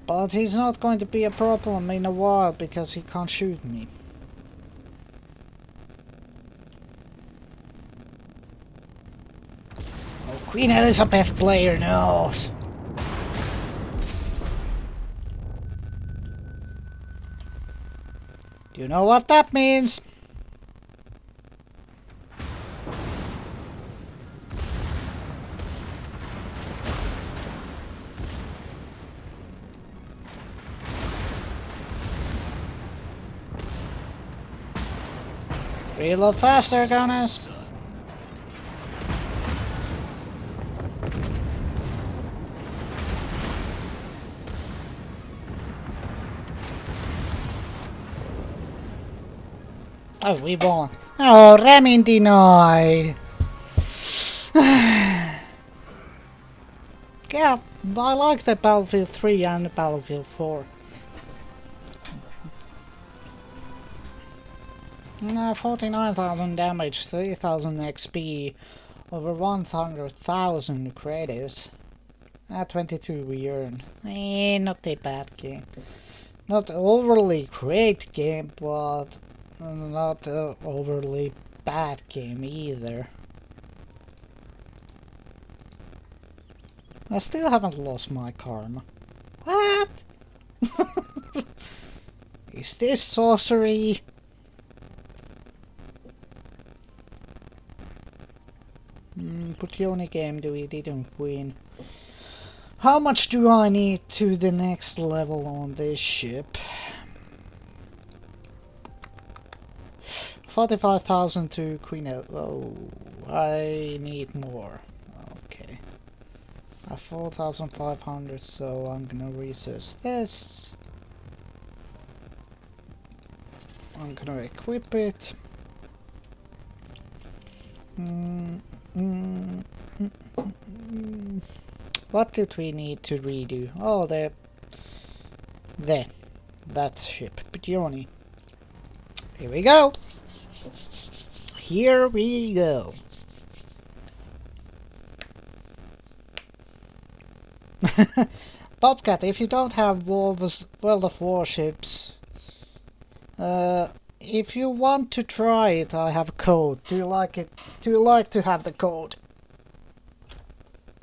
But he's not going to be a problem in a while because he can't shoot me. Oh, Queen Elizabeth player knows. Do you know what that means? Reload faster, gunners! Oh, we won. Oh, ramming denied! Yeah, I like the Battlefield 3 and the Battlefield 4. 49,000 damage, 3,000 XP, over 100,000 credits. 22 we earned. Not a bad game. Not overly great game, but not overly bad game either. I still haven't lost my karma. What? Is this sorcery? But the only game we didn't win. How much do I need to the next level on this ship? 45,000 to Queen Oh, I need more. Okay. 4,500, so I'm gonna research this. I'm gonna equip it. What did we need to redo? Oh, that ship, Pigioni. Here we go. Here we go. Bobcat, if you don't have World of Warships, if you want to try it, I have a code. Do you like it? Do you like to have the code?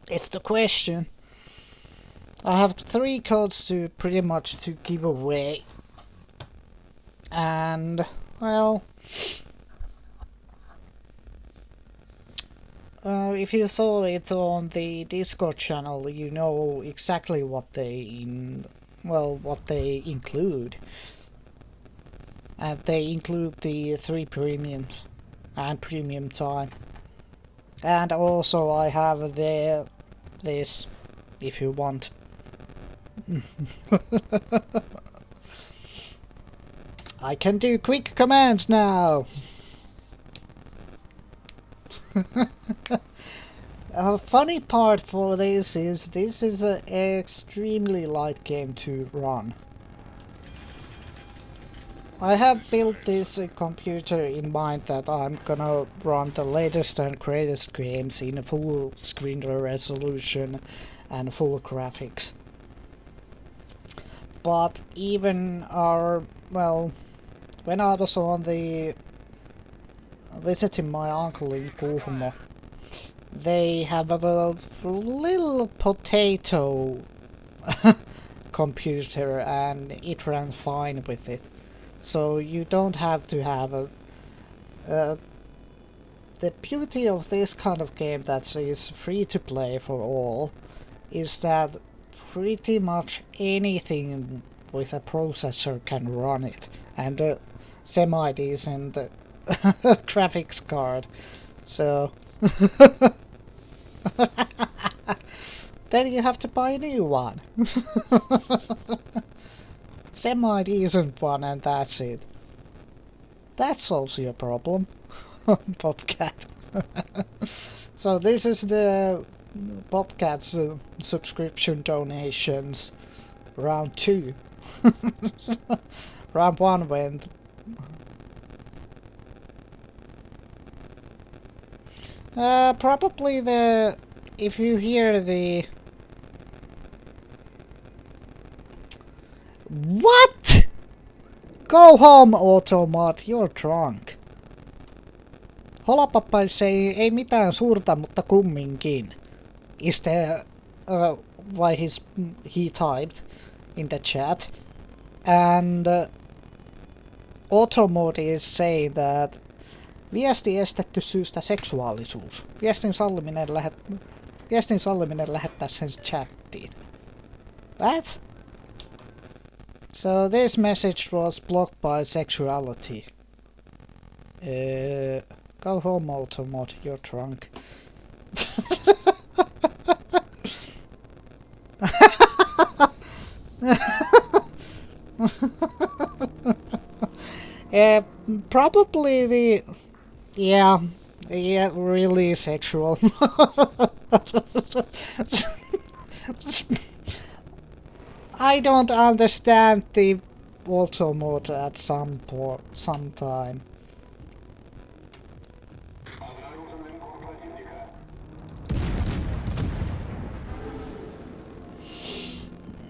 It's the question. I have 3 codes to pretty much to give away. And, well, if you saw it on the Discord channel, you know exactly what they include. And they include the 3 premiums and premium time. And also I have this, if you want. I can do quick commands now! A funny part for this is an extremely light game to run. I have built this computer in mind that I'm gonna run the latest and greatest games in full screen resolution and full graphics. But even well, when I was on the visiting my uncle in Kuhmo, they have a little potato computer and it ran fine with it. So you don't have to have the beauty of this kind of game that is free to play for all is that pretty much anything with a processor can run it, and a semi-decent graphics card. So then you have to buy a new one. Semi-decent one, and that's it. That solves your problem, Bobcat. So this is the Bobcat's subscription donations round 2. Round 1 went. Probably if you hear the... What? Go home, Automat, you're drunk. Holapapa ei mitään suurta, mutta kumminkin. Is the why he typed in the chat, and Automod is saying that viesti estetty syystä seksuaalisuus. Viestin salliminen lähettää sen chattiin. What? So this message was blocked by sexuality. Go home, Automod, you're drunk. Probably really sexual. I don't understand the auto mode at some time.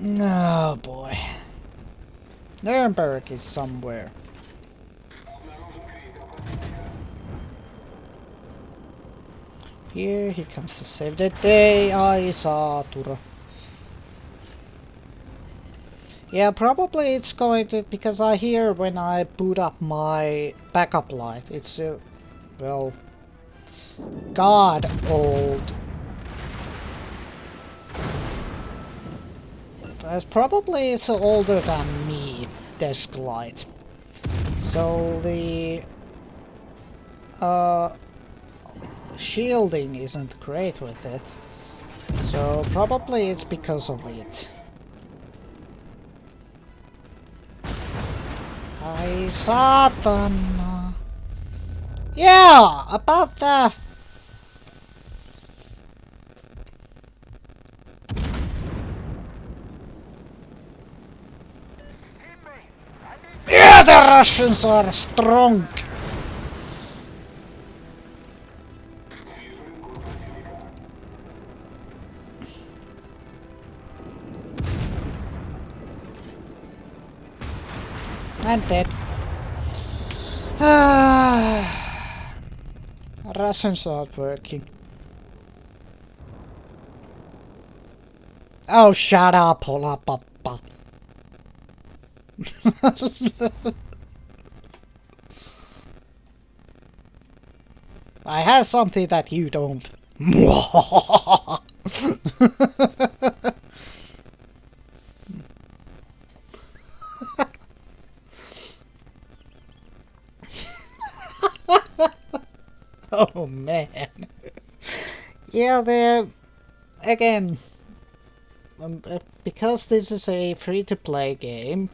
Oh boy. Nuremberg is somewhere. Here he comes to save the day, ai saatura. Yeah, probably it's going to, because I hear when I boot up my backup light, it's, well, god old. Probably it's older than me, desk light. So the shielding isn't great with it. So probably it's because of it. Ai saatana. Yeah, about that. Yeah, the Russians are strong. And dead. Russians aren't working. Oh, shut up, hola papa. I have something that you don't. Oh man. Yeah, again, because this is a free-to-play game,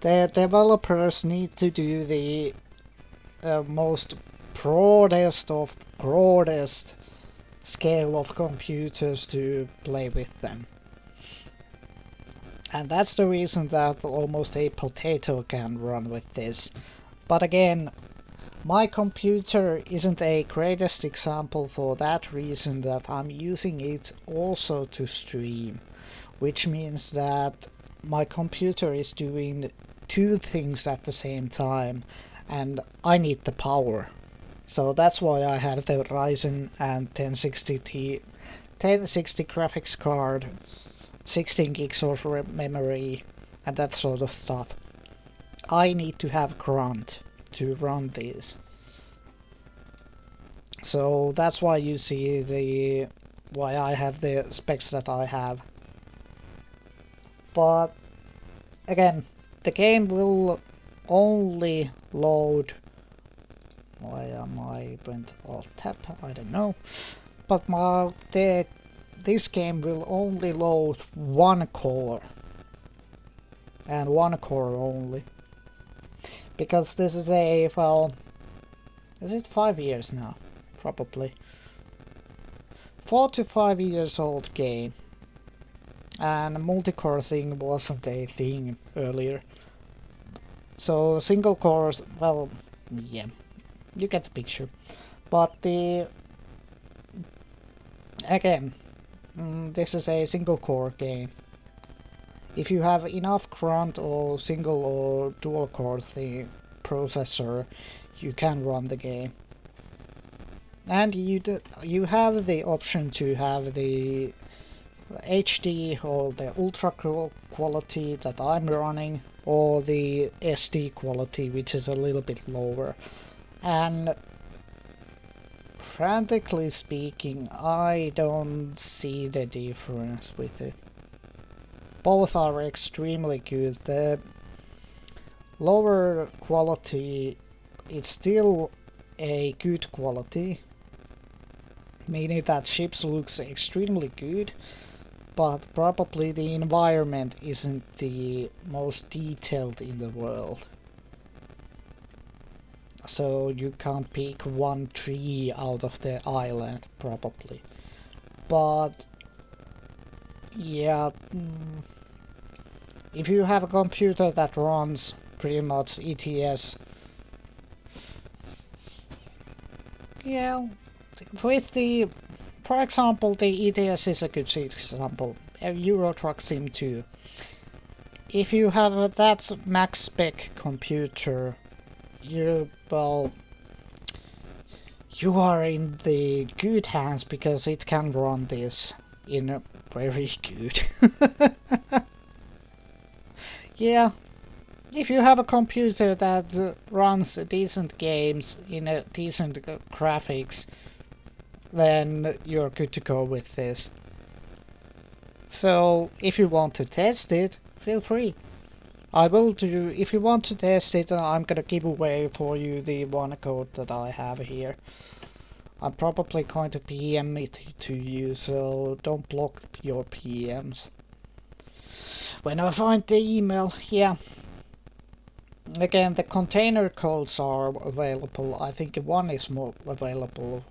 The developers need to do the most broadest of broadest scale of computers to play with them. And that's the reason that almost a potato can run with this. But again, my computer isn't a greatest example for that reason that I'm using it also to stream. Which means that my computer is doing two things at the same time, and I need the power. So that's why I have the Ryzen and 1060 graphics card, 16 gigs of memory, and that sort of stuff. I need to have grunt to run these. So that's why you see why I have the specs that I have. But again, the game will only load. Why am I went alt tab? I don't know. But this game will only load one core. And one core only. Because this is a, well, is it 5 years now? Probably. 4 to 5 years old game. And multi-core thing wasn't a thing earlier. So single cores, well, yeah, you get the picture. But again, this is a single core game. If you have enough grunt or single or dual core processor, you can run the game. And you have the option to have the HD or the ultra quality that I'm running, or the SD quality, which is a little bit lower. And frantically speaking, I don't see the difference with it. Both are extremely good. The lower quality is still a good quality, meaning that ships looks extremely good, but probably the environment isn't the most detailed in the world. So you can't pick one tree out of the island, probably. But yeah, if you have a computer that runs pretty much ETS, yeah, with the, for example, the ETS is a good example, Euro Truck Sim 2. If you have that max spec computer, you are in the good hands, because it can run this in a very good. Yeah, if you have a computer that runs decent games in a decent graphics, then you're good to go with this. So if you want to test it, feel free. I will do, if you want to test it, I'm gonna give away for you the one code that I have here. I'm probably going to PM it to you, so don't block your PMs. When I find the email, yeah. Again, the container codes are available. I think one is more available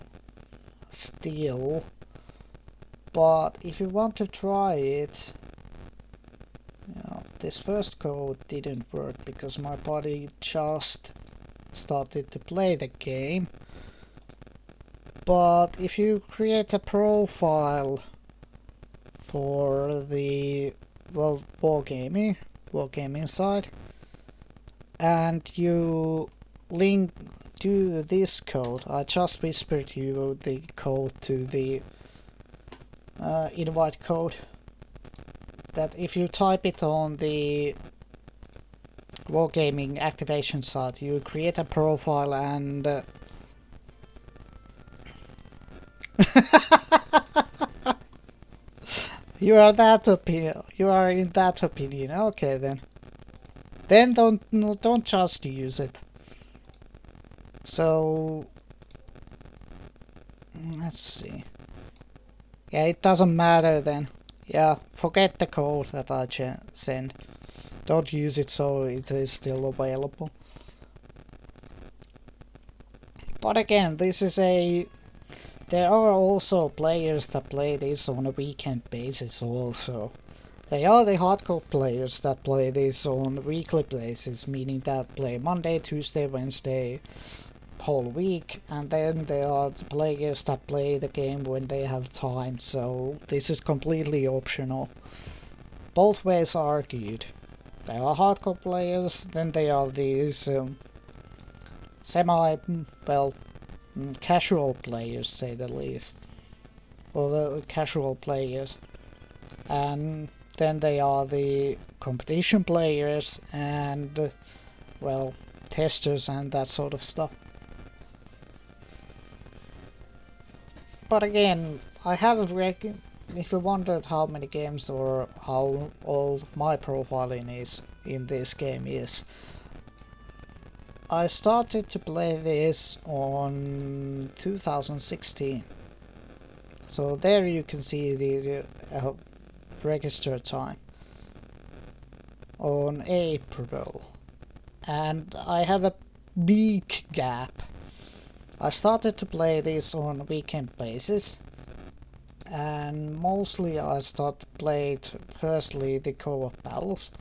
still. But if you want to try it, this first code didn't work because my body just started to play the game. But if you create a profile for the wargaming side, and you link to this code, I just whispered you the code to the invite code, that if you type it on the wargaming activation site, you create a profile and you are in that opinion. Okay then. Then don't just use it. So let's see. Yeah, it doesn't matter then. Yeah, forget the code that I sent. Don't use it so it is still available. But again, this is a... There are also players that play this on a weekend basis also. They are the hardcore players that play this on a weekly basis, meaning that play Monday, Tuesday, Wednesday, whole week, and then there are the players that play the game when they have time, so this is completely optional. Both ways are good. There are hardcore players, then there are these casual players, say the least. Or the casual players. And then they are the competition players and, well, testers and that sort of stuff. But again, I haven't if you wondered how many games or how old my profiling is in this game is, I started to play this on 2016. So there you can see the register time on April. And I have a big gap. I started to play this on a weekend basis, and mostly I played firstly the co-op battles,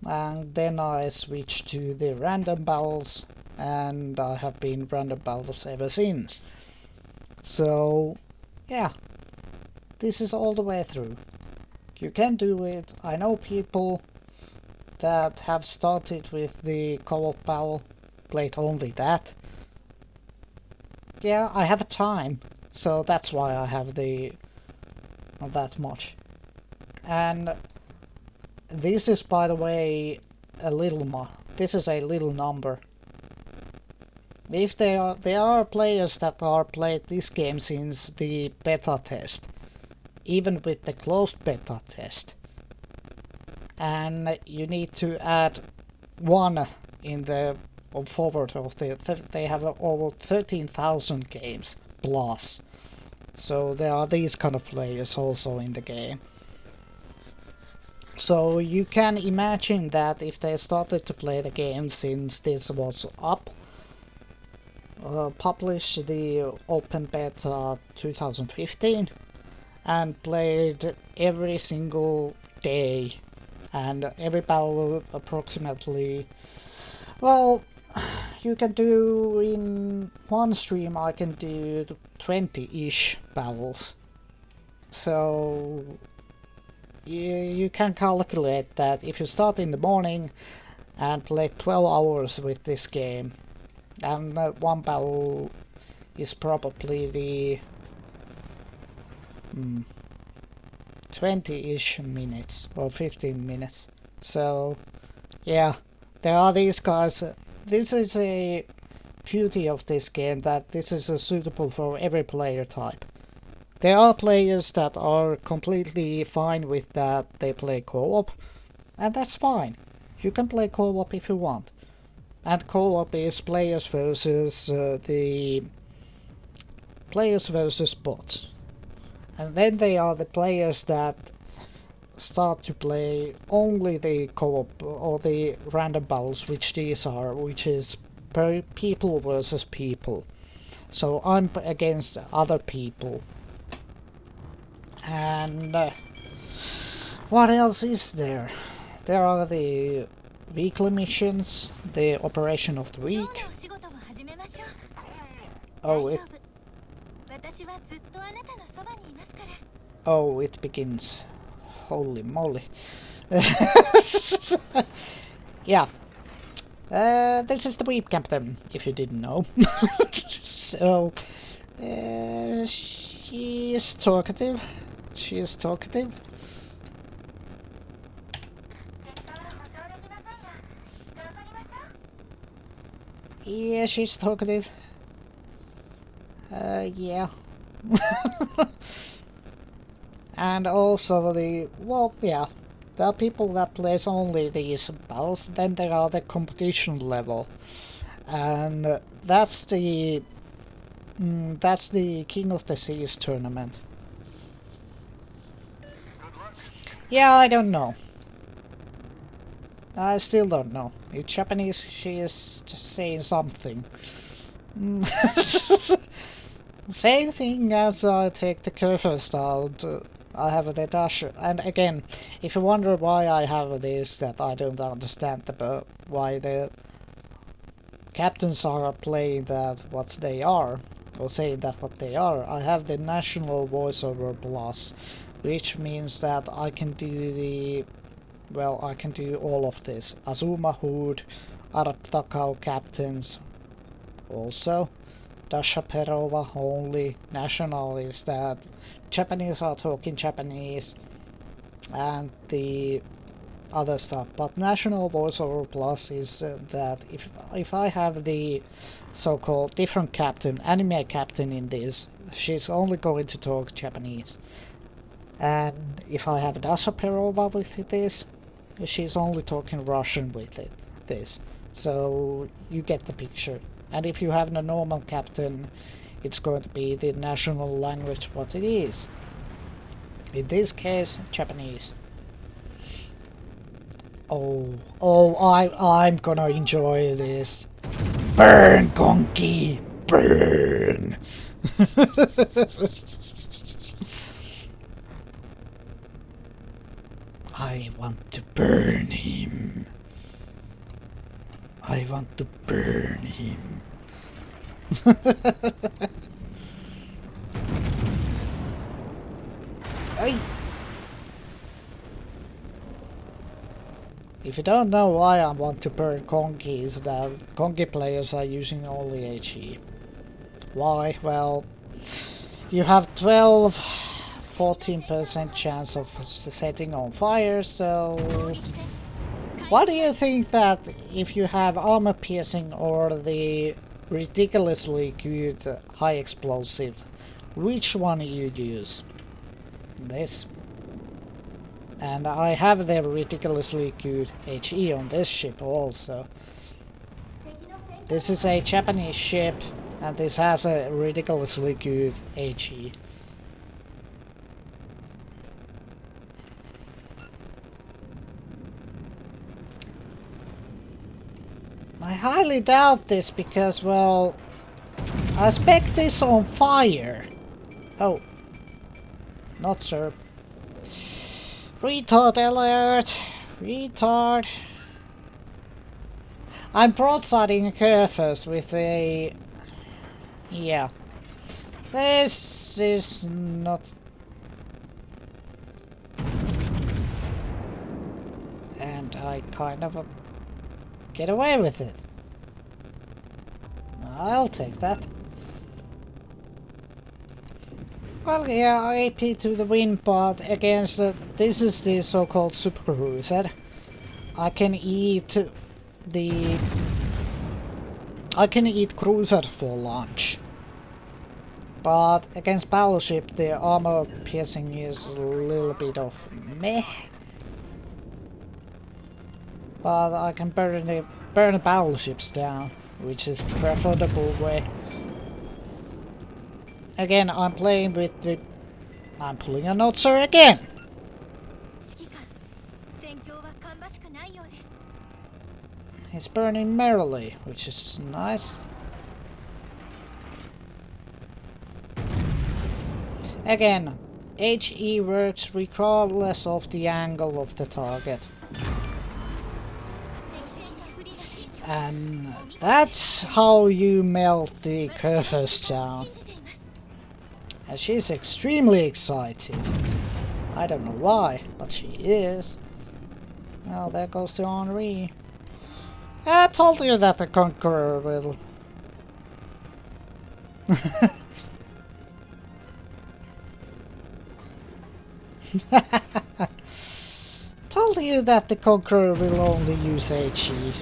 and then I switched to the random battles, and I have been random battles ever since. So yeah, this is all the way through. You can do it. I know people that have started with the co-op battle, played only that. Yeah, I have a time, so that's why I have not that much. And this is, by the way, this is a little number. If there are players that are played this game since the beta test, even with the closed beta test, and you need to add 1 in the forward of they have over 13,000 games plus. So there are these kind of players also in the game. So you can imagine that if they started to play the game since this was up, published the open beta 2015 and played every single day and every battle approximately, well, you can do in one stream, I can do 20-ish battles. So you can calculate that if you start in the morning and play 12 hours with this game, and one battle is probably the 20-ish minutes or 15 minutes. So yeah, there are these guys. This is a beauty of this game, that this is suitable for every player type. There are players that are completely fine with that, they play co-op, and that's fine. You can play co-op if you want. And co-op is players versus bots. And then they are the players that start to play only the co-op or the random battles, which is people versus people. So I'm against other people. And what else is there? There are the weekly missions, the operation of the week. It begins. Holy moly. Yeah. This is the weep captain, if you didn't know. So, she is talkative. Yeah, she's talkative. Yeah. And also there are people that plays only these battles. Then there are the competition level, and that's the King of the Seas tournament. Yeah, I don't know. I still don't know. In Japanese she is just saying something. Same thing as I take the curve style. I have the dash, and again, if you wonder why I have this, that I don't understand why the captains are playing that what they are, or saying that what they are. I have the national voiceover plus, which means that I can do I can do all of this. Azuma Hood, Araptakao captains, also. Dasha Perova only. National is that Japanese are talking Japanese, and the other stuff. But national voiceover plus is that if I have the so-called different captain, anime captain in this, she's only going to talk Japanese. And if I have Dasha Perova with this, she's only talking Russian with this. So you get the picture. And if you have the normal captain, it's going to be the national language what it is. In this case, Japanese. I'm gonna enjoy this. Burn, Gonki! Burn! I want to burn him. I want to burn him. Hey. If you don't know why I want to burn Kongi, is that Kongi players are using only HE. Why? Well, you have 14% chance of setting on fire, so what do you think that if you have armor piercing or the ridiculously good high explosive, which one you use? This. And I have the ridiculously good HE on this ship also. This is a Japanese ship, and this has a ridiculously good HE. I highly doubt this because, well, I spec this on fire. Oh. Not sir. Retard alert! Retard! I'm broadsiding her first with a... Yeah. This is not... And I kind of get away with it. I'll take that. Well, yeah, AP to the win, but against this is the so-called super cruiser. I can eat cruiser for lunch. But against battleship, the armor piercing is a little bit of meh. But I can burn the battleships down, which is the preferable way. Again, I'm playing with the... I'm pulling a notcher again! It's burning merrily, which is nice. Again, HE works regardless of the angle of the target. And that's how you melt the curvers down. And she's extremely excited. I don't know why, but she is. Well, there goes the Henri. I told you that the Conqueror will... Told you that the Conqueror will only use HE.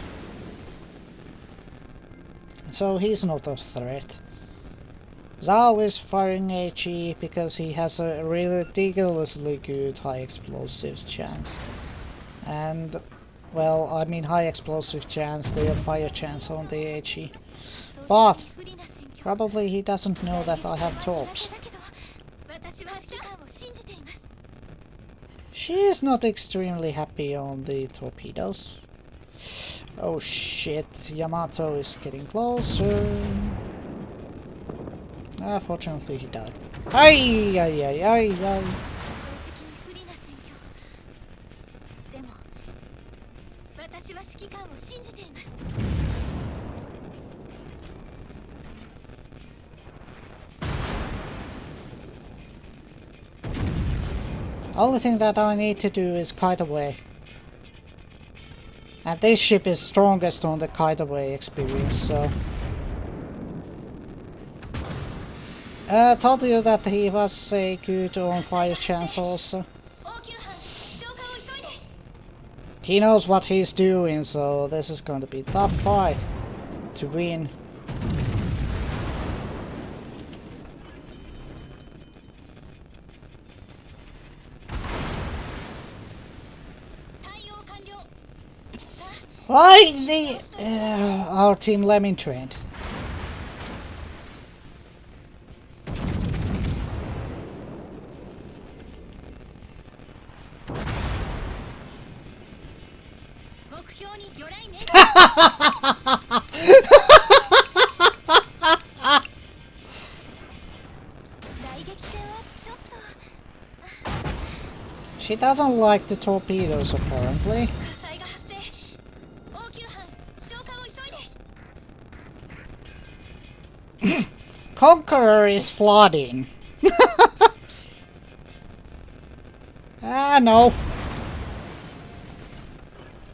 So he's not a threat. Zhao is firing HE because he has a ridiculously good high explosives chance. And, well, I mean high explosive chance, the fire chance on the HE. But, probably he doesn't know that I have torps. She is not extremely happy on the torpedoes. Oh shit, Yamato is getting closer. Fortunately he died. Ay, ay, ay, ay, ay. 不利な戦況。でも私は指揮官を信じています。 Only thing that I need to do is kite away. And this ship is strongest on the kite away experience, so... I told you that he was a good on fire chance also. 応急班、消火を急いで。 He knows what he's doing, so this is going to be a tough fight to win. 対応完了。さあ、 Why our team lemming trained? .目標に魚雷命中。雷撃戦はちょっと。 She doesn't like the torpedoes apparently. 火災が発生。応急班、消火を急いで。 Conqueror is flooding. No.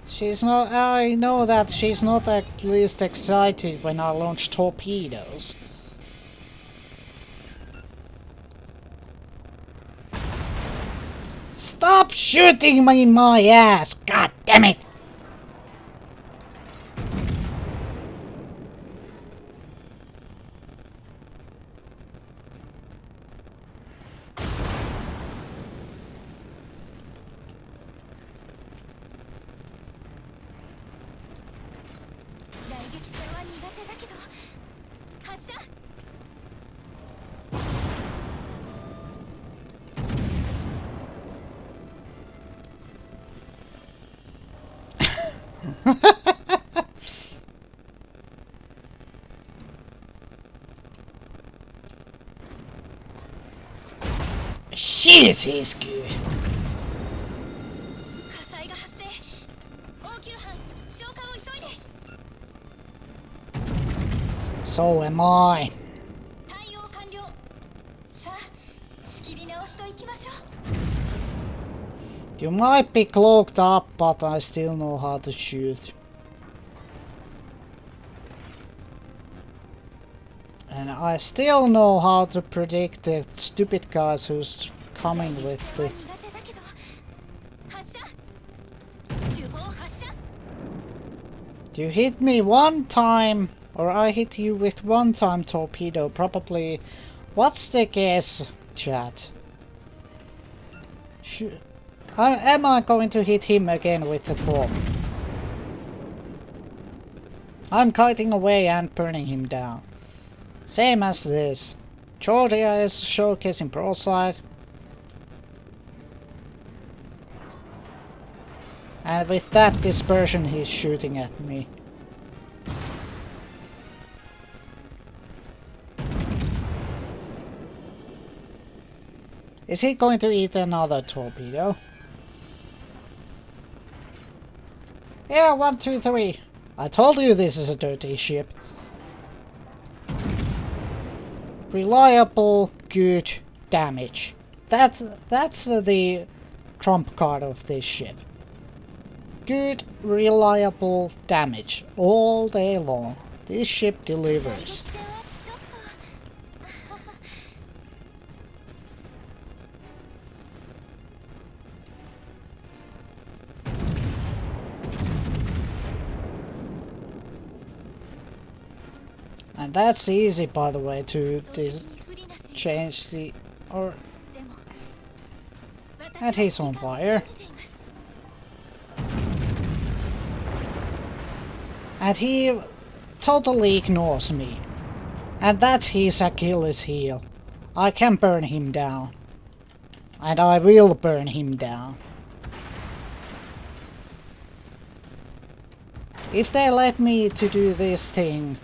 She's not. I know that she's not at least excited when I launch torpedoes. Stop shooting me in my ass! God damn it! Shit, he's good. 火災が発生。応急班、消火を急いで。 So am I. 対応完了。さあ、仕切り直すといきましょう。 You might be cloaked up, but I still know how to shoot. And I still know how to predict the stupid guys who's coming with the... 苦手だけど、発射。手法発射。 You hit me one time, or I hit you with one time torpedo, probably... What's the guess, chat? Am I going to hit him again with the torp? I'm kiting away and burning him down. Same as this. Georgia is showcasing broadside. And with that dispersion he's shooting at me. Is he going to eat another torpedo? Yeah, 1, 2, 3. I told you this is a dirty ship. Reliable, good damage. That's the trump card of this ship. Good, reliable damage all day long. This ship 雷撃 delivers. 戦はちょっと。 And that's easy, by the way, to 圧倒的に不利な戦況。 change the... or... でも、 And he's on 私は fire. 信じています。 And he totally ignores me. And that's his Achilles heel. I can burn him down. And I will burn him down. If they let me to do this thing...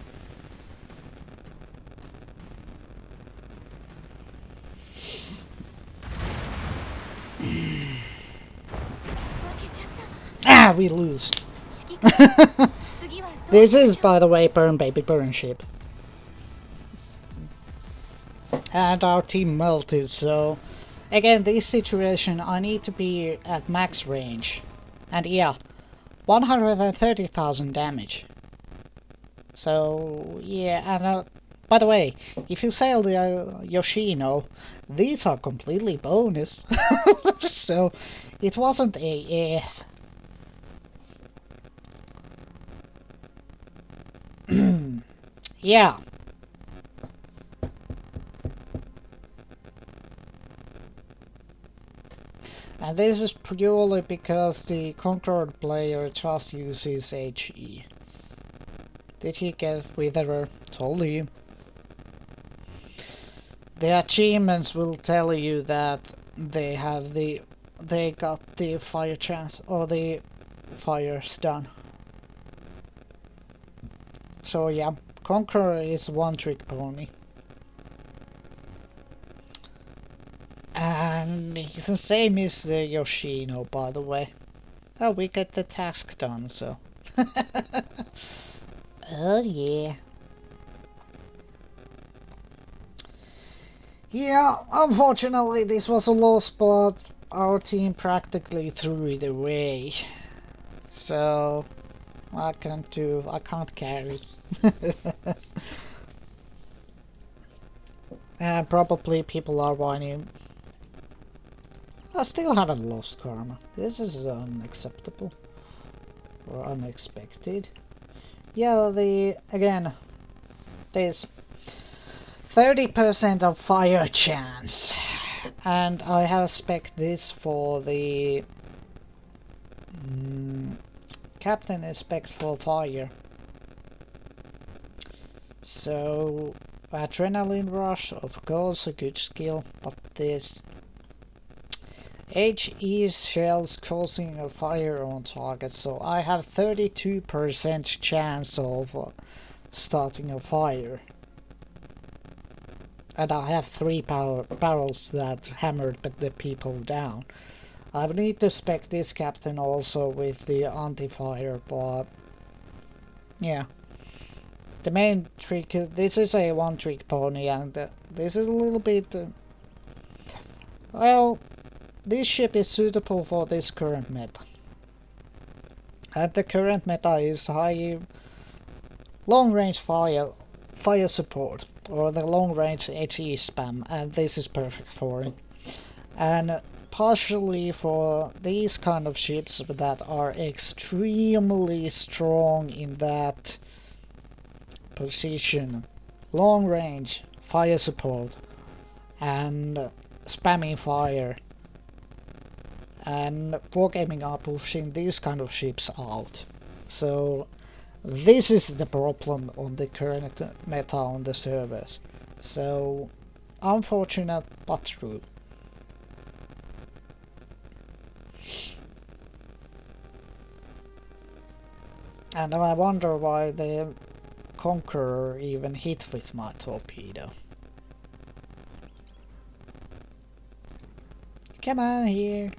Ah, we lose. This is, by the way, Burn Baby Burn ship. And our team melted, so... Again, this situation, I need to be at max range. And yeah, 130,000 damage. So, yeah, and by the way, if you sail the Yoshino, these are completely bonus. So, it wasn't AF. Yeah. And this is purely because the Conqueror player just uses HE. Did he get Witherer? Told you. The achievements will tell you that they got the fire chance, or the fires done. So yeah, Conqueror is one trick pony. And it's the same as the Yoshino, by the way. Oh, we get the task done, so. Oh yeah. Yeah, unfortunately this was a loss, but our team practically threw it away. So I can't carry. And probably people are whining. I still haven't lost karma. This is unacceptable. Or unexpected. Yeah, again, there's 30% of fire chance. And I have spec this for the... Captain is spec for fire. So, Adrenaline Rush, of course, a good skill, but this... HE shells causing a fire on target, so I have 32% chance of starting a fire. And I have 3 barrels that hammered the people down. I would need to spec this captain also with the anti-fire, but yeah. The main trick, this is a one trick pony, and this is a little bit... well, this ship is suitable for this current meta. And the current meta is high long range fire support, or the long range HE spam, and this is perfect for it. And partially for these kind of ships that are extremely strong in that position, long range fire support and spamming fire, and Wargaming are pushing these kind of ships out. So this is the problem on the current meta on the servers. So unfortunate but true. And I wonder why the Conqueror even hit with my torpedo. Come on here.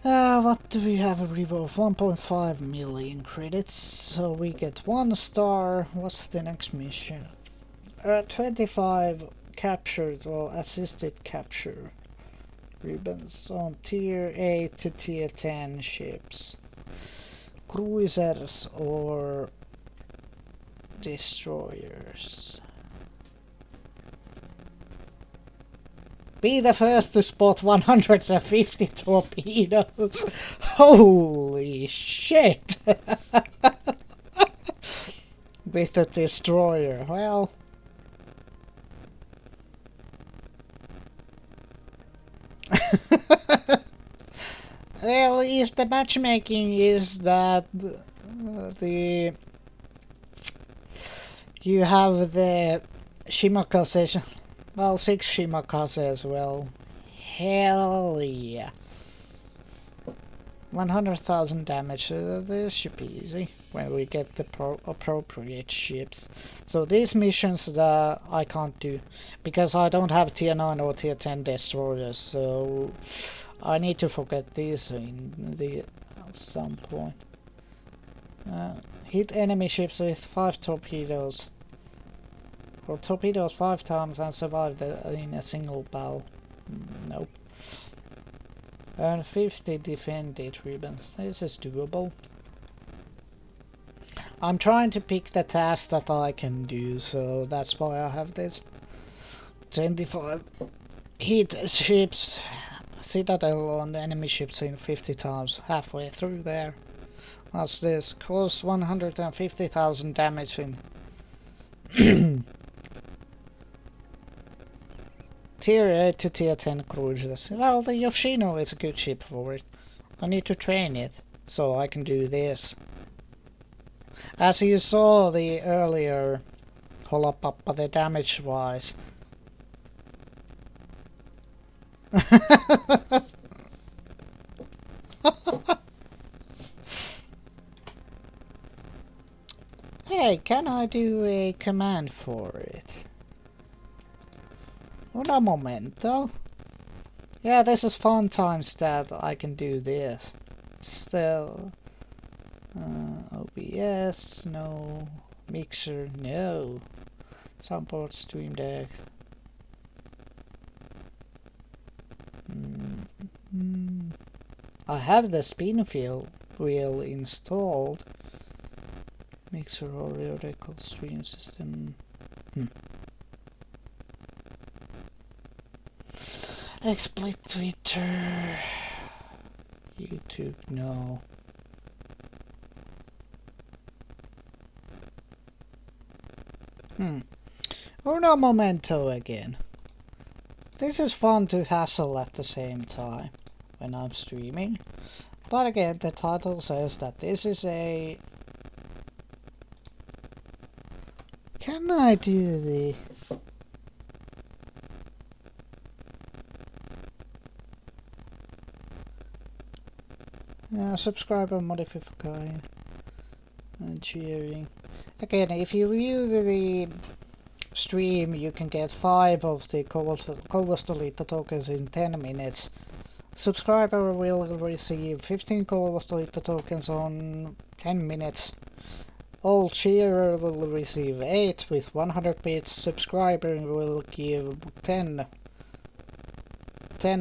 What do we have a reward? 1.5 million credits, so we get 1 star. What's the next mission? 25 captured or assisted capture ribbons on tier 8 to tier 10 ships. Cruisers or destroyers. Be the first to spot 150 torpedoes. Holy shit! With a destroyer. Well, well, if the matchmaking is that you have the Shimakase, well, 6 Shimakase as well. Hell yeah. 100,000 damage. This should be easy when we get the appropriate ships. So these missions that I can't do because I don't have tier 9 or tier 10 destroyers, so I need to forget these in the some point. Hit enemy ships with 5 torpedoes. Or torpedoes 5 times and survive in a single battle. Nope. Earn 50 defended ribbons. This is doable. I'm trying to pick the task that I can do, so that's why I have this. 25 hit ships, citadel on the enemy ships in 50 times, halfway through there. What's this? Cause 150,000 damage in Tier 8 to Tier 10 cruisers. Well, the Yoshino is a good ship for it. I need to train it, so I can do this. As you saw the earlier Holopapa, the damage wise. Hey, can I do a command for it? Un momento. Yeah, this is fun times that I can do this. Still, OBS, no. Mixer, no. Support Stream Deck. I have the spin wheel installed. Mixer audio record stream system. XSplit Twitter. YouTube, no. Uno momento again. This is fun to hassle at the same time when I'm streaming. But again, the title says that this is a... Can I do the... subscriber modifier and cheering. Again, if you view the stream, you can get 5 of the Kovastolita tokens in 10 minutes. Subscriber will receive 15 Kovastolita tokens on 10 minutes. Old cheerer will receive 8 with 100 bits. Subscriber will give 10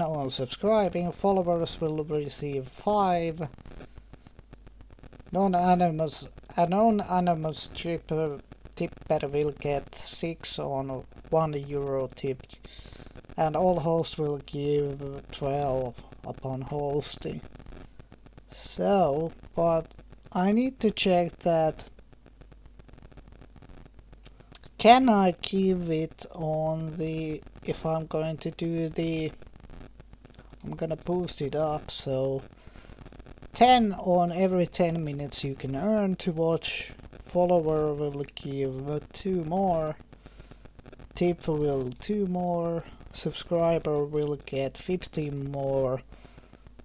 on subscribing. Followers will receive 5. Non-anonymous tipper will get 6 on €1 tip, and all hosts will give 12 upon hosting. So, but I need to check that. Can I give it on the, if I'm going to do the, I'm gonna boost it up, so 10 on every 10 minutes you can earn to watch. Follower will give 2 more. Tip will 2 more. Subscriber will get 15 more.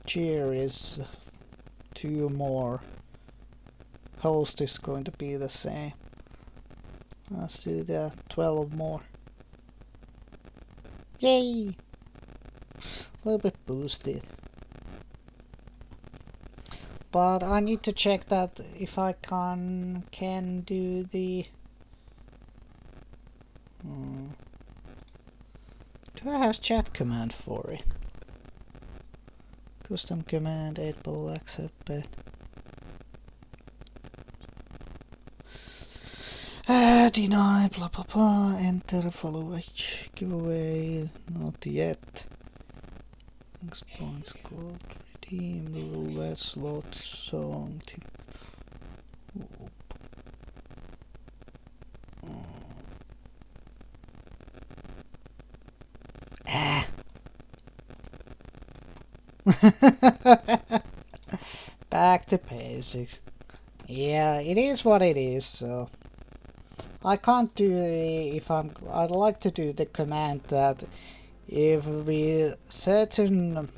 Cheer is 2 more. Host is going to be the same. Let's do that. 12 more. Yay! A little bit boosted. But I need to check that if I can do the... Do I have chat command for it? Custom command 8-ball accept it. Deny, blah blah blah, enter, follow H, giveaway, not yet. Next points code, redeem, rule, slot, song, tip. Back to basics. Yeah, it is what it is, so I can't do I'd like to do the command that if we certain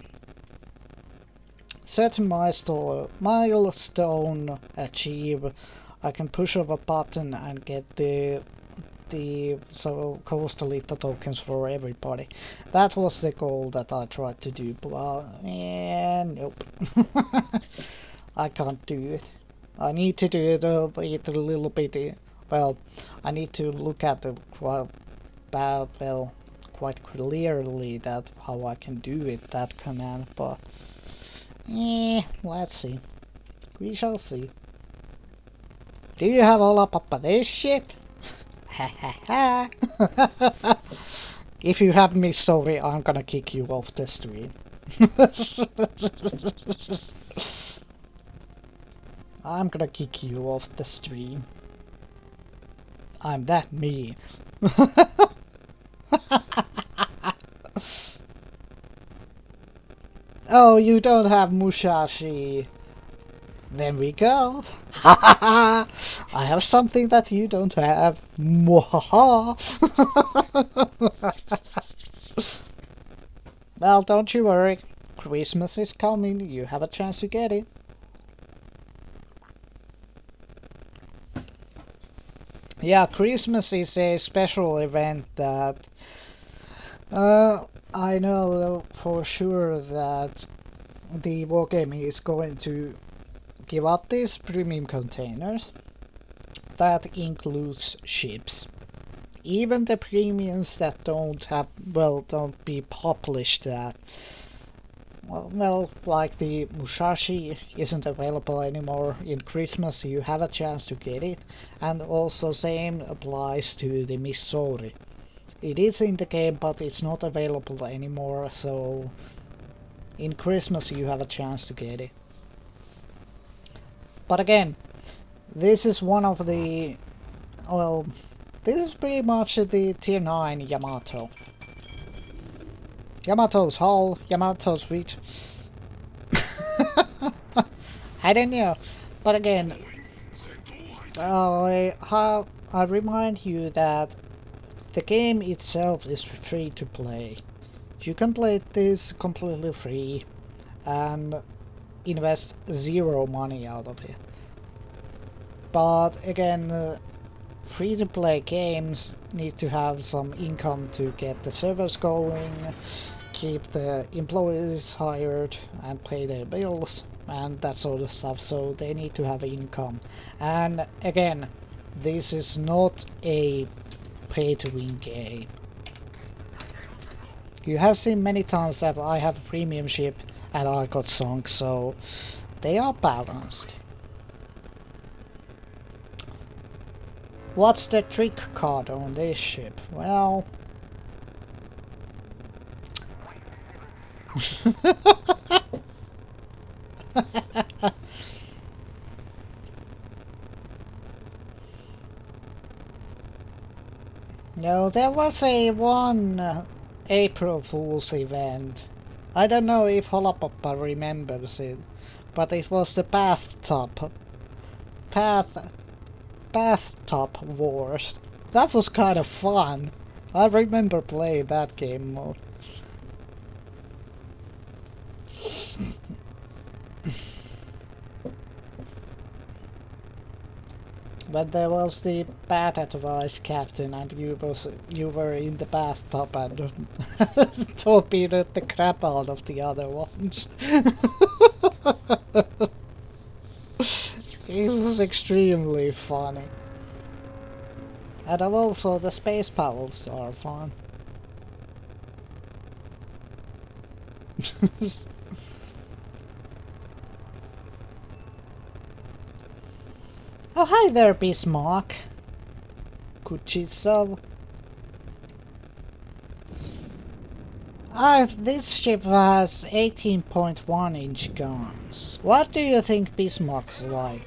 certain milestone achieved, I can push of a button and get the coastal little tokens for everybody. That was the goal that I tried to do, but nope. I can't do it. I need to do it a little bit. Well, I need to look at the quite clearly that how I can do it, that command, but let's see. We shall see. Do you have all up this ship? Ha ha ha. If you have me, sorry, I'm gonna kick you off the stream. I'm gonna kick you off the stream. I'm that mean. Oh, you don't have Musashi. There we go. I have something that you don't have. Mwahaha. Well, don't you worry. Christmas is coming. You have a chance to get it. Yeah, Christmas is a special event that I know for sure that the Wargaming is going to give out these premium containers. That includes ships. Even the premiums that don't be published that well, like the Musashi isn't available anymore. In Christmas you have a chance to get it, and also same applies to the Missouri. It is in the game, but it's not available anymore, so in Christmas you have a chance to get it. But again, this is one of the, well, this is pretty much the tier 9 Yamato. Yamato's hull, Yamato's reach. I don't know, but again, I remind you that the game itself is free to play. You can play this completely free and invest zero money out of it. But again, free to play games need to have some income to get the servers going, keep the employees hired and pay their bills and that sort of stuff, so they need to have income. And again, this is not a pay to win game. You have seen many times that I have a premium ship and I got sunk, so they are balanced. What's the trick card on this ship? Well, no, there was a one April Fool's event. I don't know if Holapapa remembers it, but it was the bathtub wars. That was kind of fun. I remember playing that game mode. But there was the bad advice captain, and you were in the bathtub and torpedoed the crap out of the other ones. It was extremely funny. And also the space battles are fun. Oh, hi there, Bismarck. Kuchitsov. This ship has 18.1-inch guns. What do you think Bismarck's like?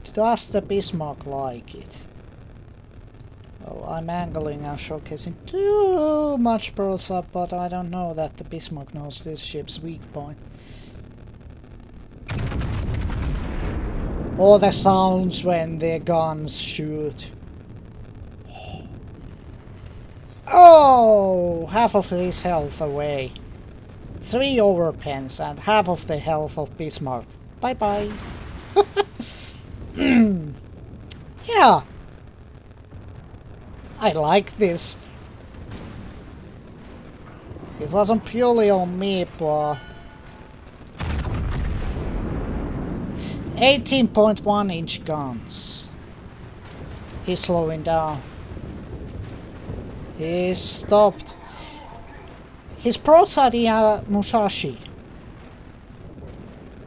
Does the Bismarck like it? Oh, I'm angling and showcasing too much pros up, but I don't know that the Bismarck knows this ship's weak point. Or the sounds when the guns shoot. Oh, half of his health away. 3 overpens and half of the health of Bismarck. Bye bye. Yeah. I like this. It wasn't purely on me, but 18.1-inch guns. He's slowing down. He's stopped. He's broadsiding a Musashi.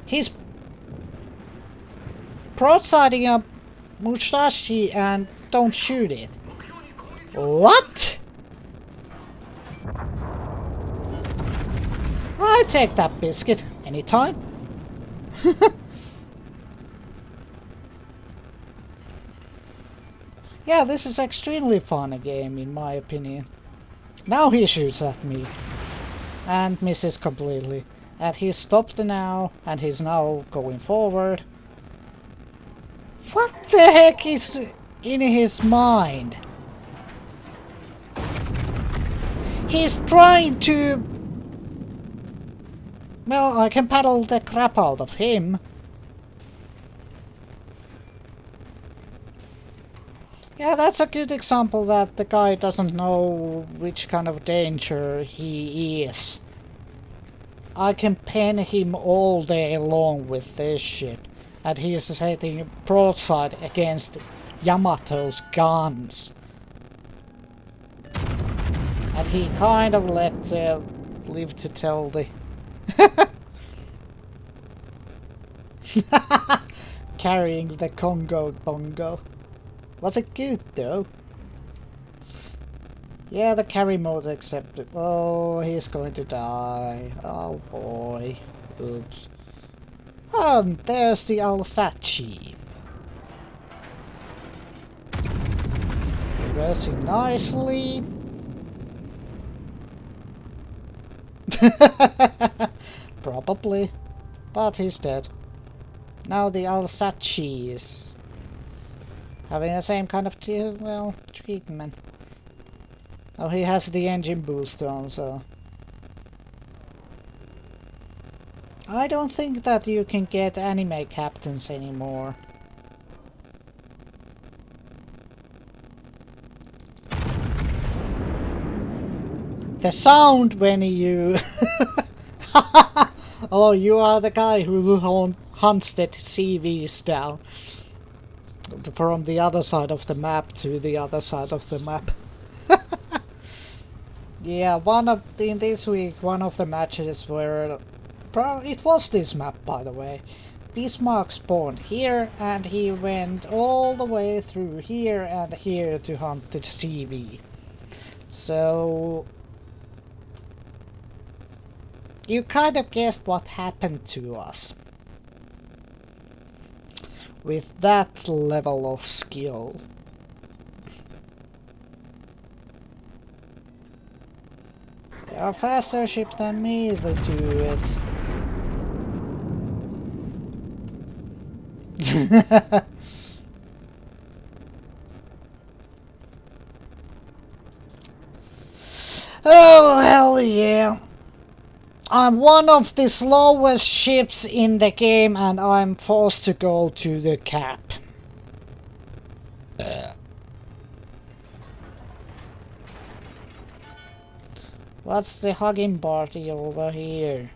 He's broadsiding a Musashi and don't shoot it. What? I take that biscuit anytime. Yeah, this is extremely fun a game in my opinion. Now he shoots at me and misses completely. And he's stopped now and he's now going forward. What the heck is in his mind? He's trying to... Well, I can paddle the crap out of him. Yeah, that's a good example that the guy doesn't know which kind of danger he is. I can pen him all day long with this ship, and he is setting broadside against Yamato's guns. And he kind of let live to tell the... Carrying the Congo Bongo. Was it good though? Yeah, the carry mode accepted. Oh, he's going to die. Oh boy. Oops. And there's the Alsace. Reversing nicely. Probably. But he's dead. Now the Alsace is having the same kind of treatment. Oh, he has the engine boost on, so... I don't think that you can get anime captains anymore. The sound when you... Oh, you are the guy who hunts the CVs down. From the other side of the map to the other side of the map. Yeah, in this week, one of the matches where... It was this map, by the way. Bismarck spawned here, and he went all the way through here and here to hunt the CV. So... You kind of guessed what happened to us. With that level of skill. They are faster ship than me to do it. Oh hell yeah! I'm one of the slowest ships in the game and I'm forced to go to the cap. What's the hugging party over here?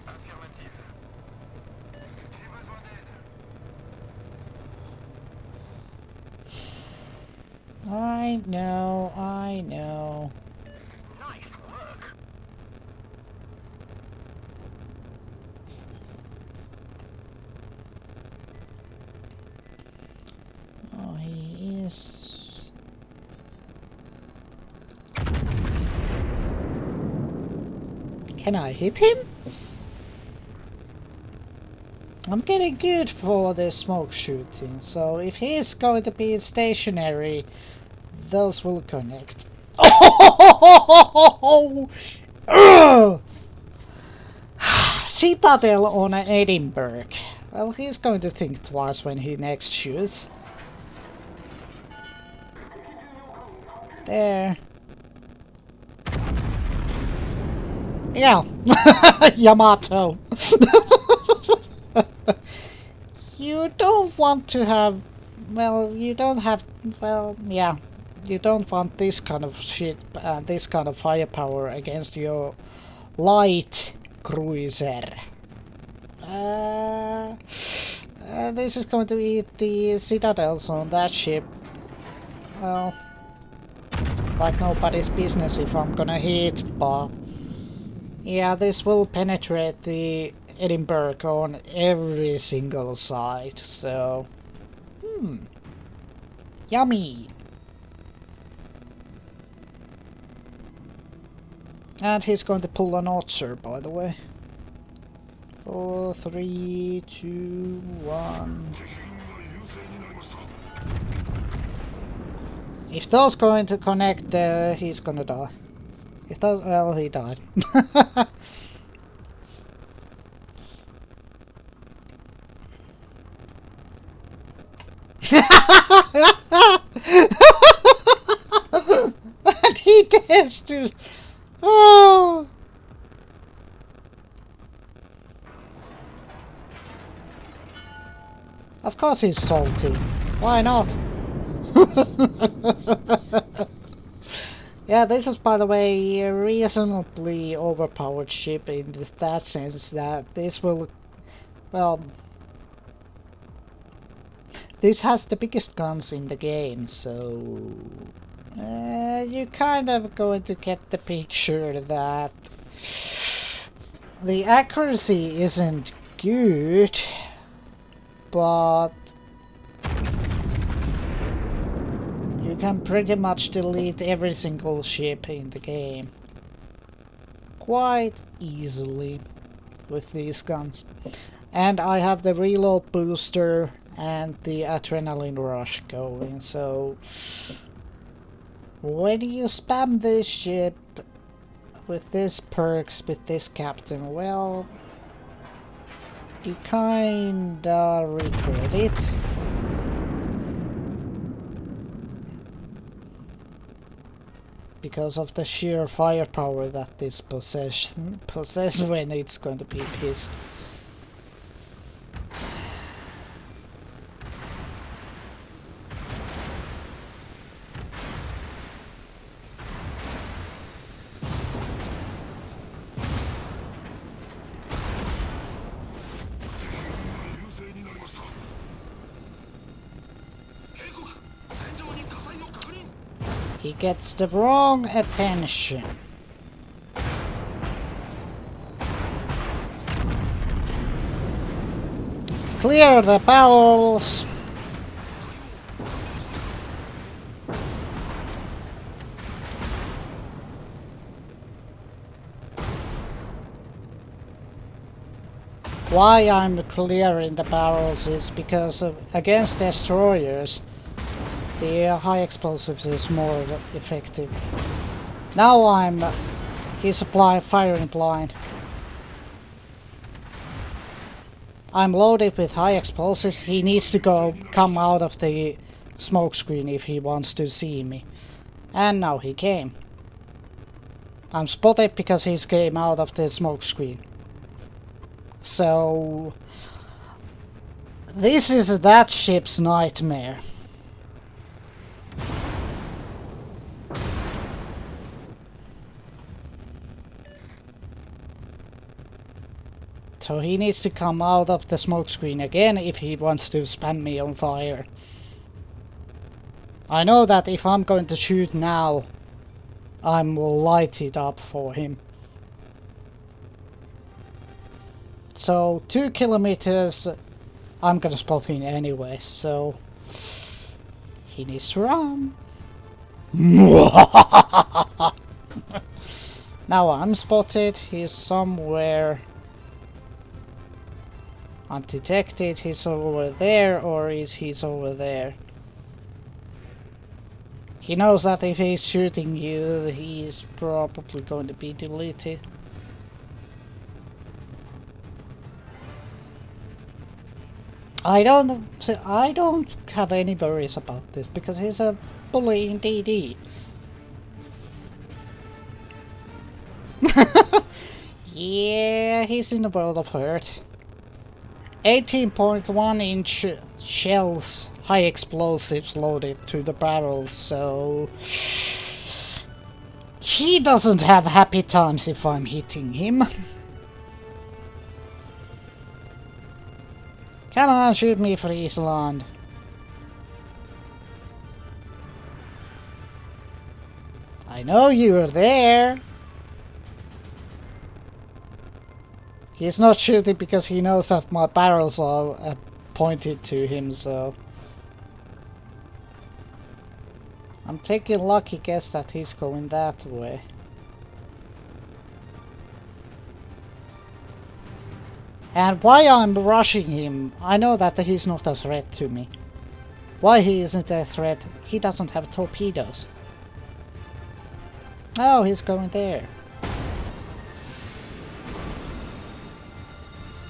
Affirmatif. J'ai besoin d'aide. I know. Nice work. Oh, he is... Can I hit him? I'm getting good for the smoke shooting, so if he's going to be stationary, those will connect. Oh! Citadel on Edinburgh. Well, he's going to think twice when he next shoots. Yeah, Yamato. You don't want to have, well, you don't have, well, yeah, you don't want this kind of shit, this kind of firepower against your light cruiser. This is going to eat the citadels on that ship. Well, like nobody's business if I'm gonna hit, but yeah, this will penetrate the Edinburgh on every single side, so yummy. And he's going to pull an Otzer, by the way. 4, 3, 2, 1. If those going to connect there, he's gonna die. If those, well, he died. And he dares to. Oh. Of course he's salty. Why not? Yeah, this is, by the way, a reasonably overpowered ship in that sense that this will, well, this has the biggest guns in the game, so you're kind of going to get the picture that the accuracy isn't good, but you can pretty much delete every single ship in the game quite easily with these guns. And I have the reload booster and the adrenaline rush going, so when you spam this ship with this perks, with this captain, well, you kinda regret it. Because of the sheer firepower that this possesses when it's going to be pissed. He gets the wrong attention. Clear the barrels. Why I'm clearing the barrels is because against destroyers the high explosives is more effective. Now he's firing blind. I'm loaded with high explosives. He needs to come out of the smoke screen if he wants to see me. And now he came. I'm spotted because he came out of the smoke screen. So this is that ship's nightmare. So he needs to come out of the smoke screen again if he wants to spam me on fire. I know that if I'm going to shoot now, I'm light it up for him. So 2 kilometers, I'm gonna spot him anyway, so he needs to run. Now I'm spotted, he's somewhere. I'm detected, he's over there, or he's over there. He knows that if he's shooting you, he's probably going to be deleted. I don't have any worries about this, because he's a bully in DD. Yeah, he's in the world of hurt. 18.1-inch shells, high explosives loaded to the barrels, so he doesn't have happy times if I'm hitting him. Come on, shoot me, Friesland. I know you're there. He's not shooting because he knows that my barrels are pointed to him, so I'm taking a lucky guess that he's going that way. And why I'm rushing him, I know that he's not a threat to me. Why he isn't a threat? He doesn't have torpedoes. Oh, he's going there.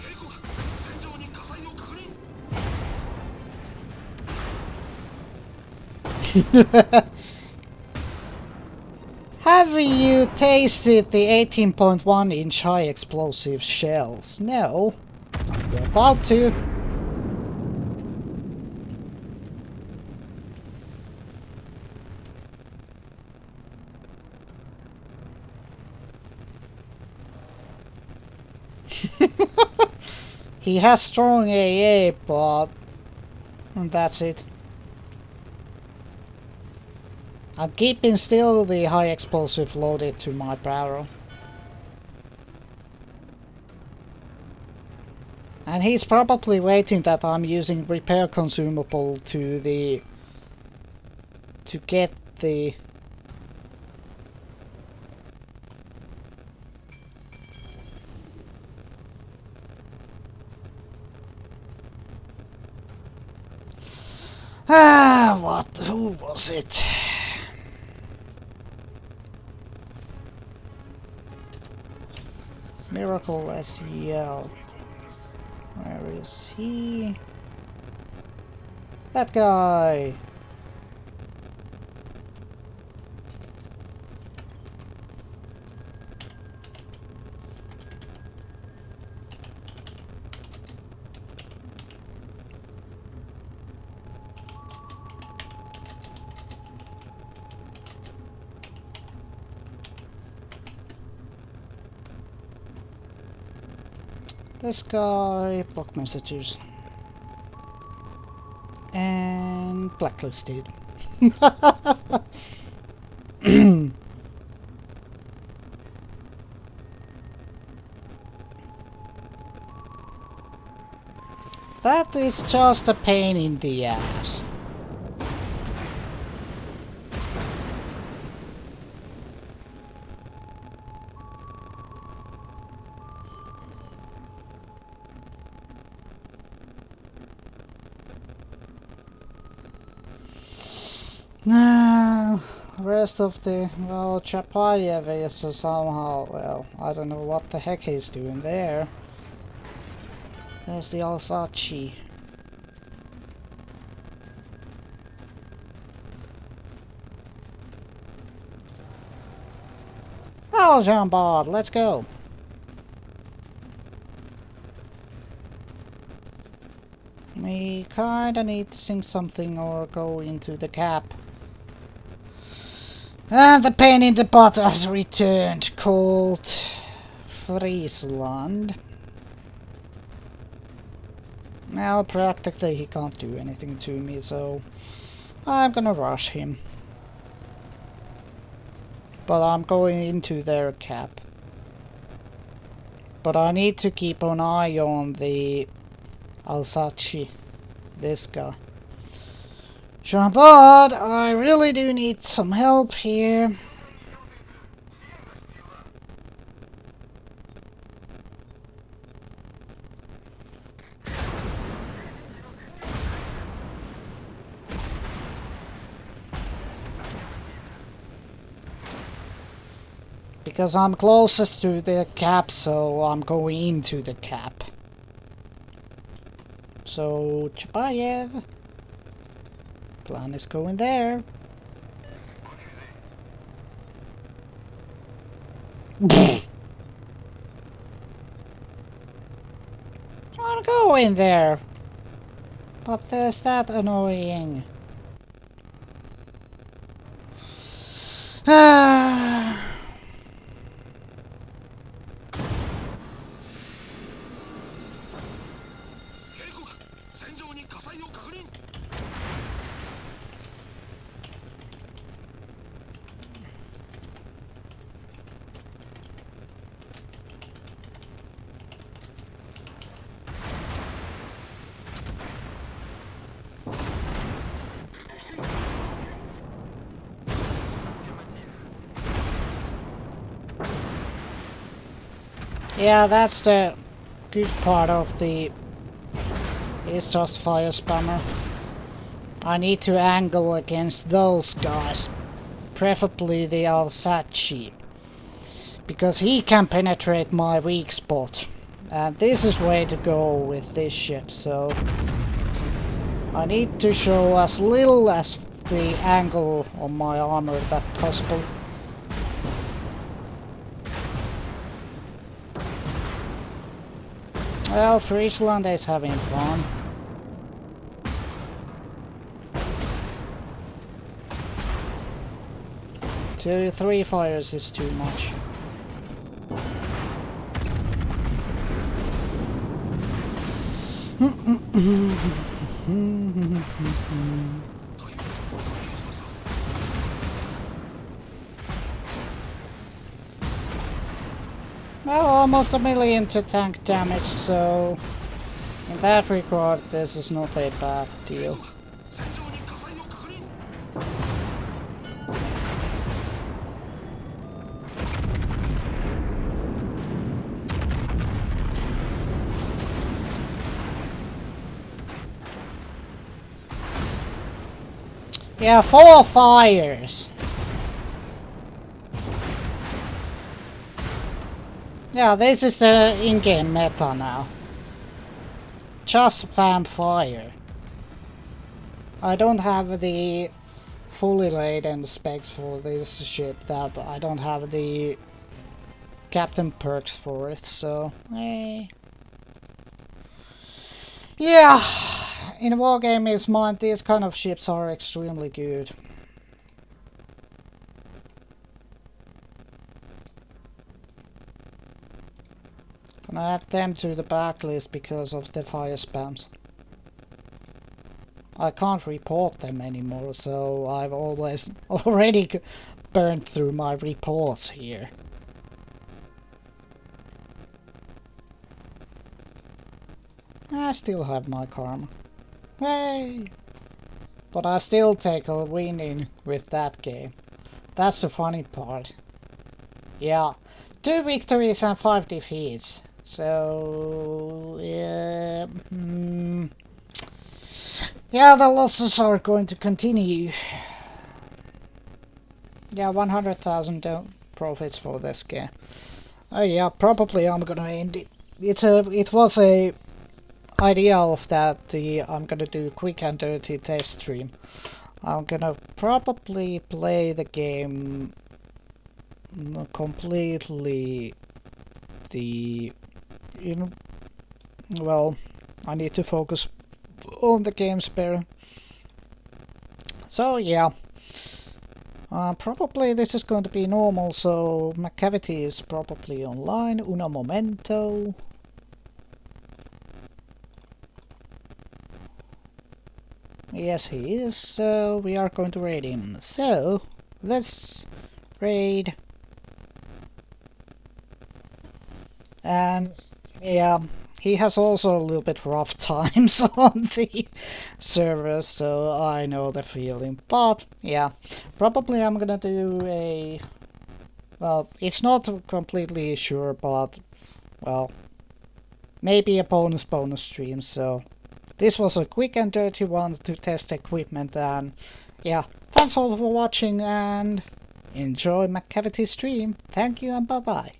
警告戦場に火災を確認 Have you tasted the 18.1-inch high explosive shells? No. You're about to. He has strong AA, but that's it. I'm keeping still the high explosive loaded to my barrel. And he's probably waiting that I'm using repair consumable to get the who was it? Miracle SEL. Where is he? That guy! This guy, block messages. And blacklisted. That is just a pain in the ass. Now, rest of the, well, Chapayev is somehow, well, I don't know what the heck he's doing there. There's the Alsace. Oh, Jean-Bard, let's go. We kinda need to sing something or go into the cap. And the pain in the butt has returned, called Friesland. Now, practically he can't do anything to me, so I'm gonna rush him. But I'm going into their cap. But I need to keep an eye on the Alsace, this guy. Jean-Bard, I really do need some help here. Because I'm closest to the cap, so I'm going into the cap. So, Chapayev. Plan is going there. go in there! But is that annoying? Ah. 警告戦場に火災を確認 Yeah, that's the good part of the It's just fire spammer. I need to angle against those guys. Preferably the Alsace. Because he can penetrate my weak spot. And this is way to go with this shit, so I need to show as little as the angle on my armor that possible. Well, Friesland is having fun. Two, three fires is too much. Well, almost a million to tank damage, so in that regard this is not a bad deal. 戦場に火災を確認 Yeah, 4 fires! Yeah, this is the in-game meta now. Just spam fire. I don't have the fully laden specs for this ship, that I don't have the captain perks for it, so yeah, in Wargaming's mind these kind of ships are extremely good. Gonna add them to the backlist because of the fire spams. I can't report them anymore, so I've already burned through my reports here. I still have my karma. Hey! But I still take a winning with that game. That's the funny part. Yeah, 2 victories and 5 defeats. So yeah, yeah, the losses are going to continue. Yeah, 100,000 profits for this game. Oh yeah, probably I'm gonna end it. It was a idea of that I'm gonna do quick and dirty test stream. I'm gonna probably play the game completely well, I need to focus on the game's better. So yeah, probably this is going to be normal, so McCavity is probably online. Uno momento. Yes, he is, so we are going to raid him. So, let's raid. And, yeah, he has also a little bit rough times on the server, so I know the feeling. But, yeah, probably I'm gonna do a... Well, it's not completely sure, but, well, maybe a bonus stream, so... This was a quick and dirty one to test equipment, and yeah, thanks all for watching and enjoy McCavity's stream. Thank you and bye bye.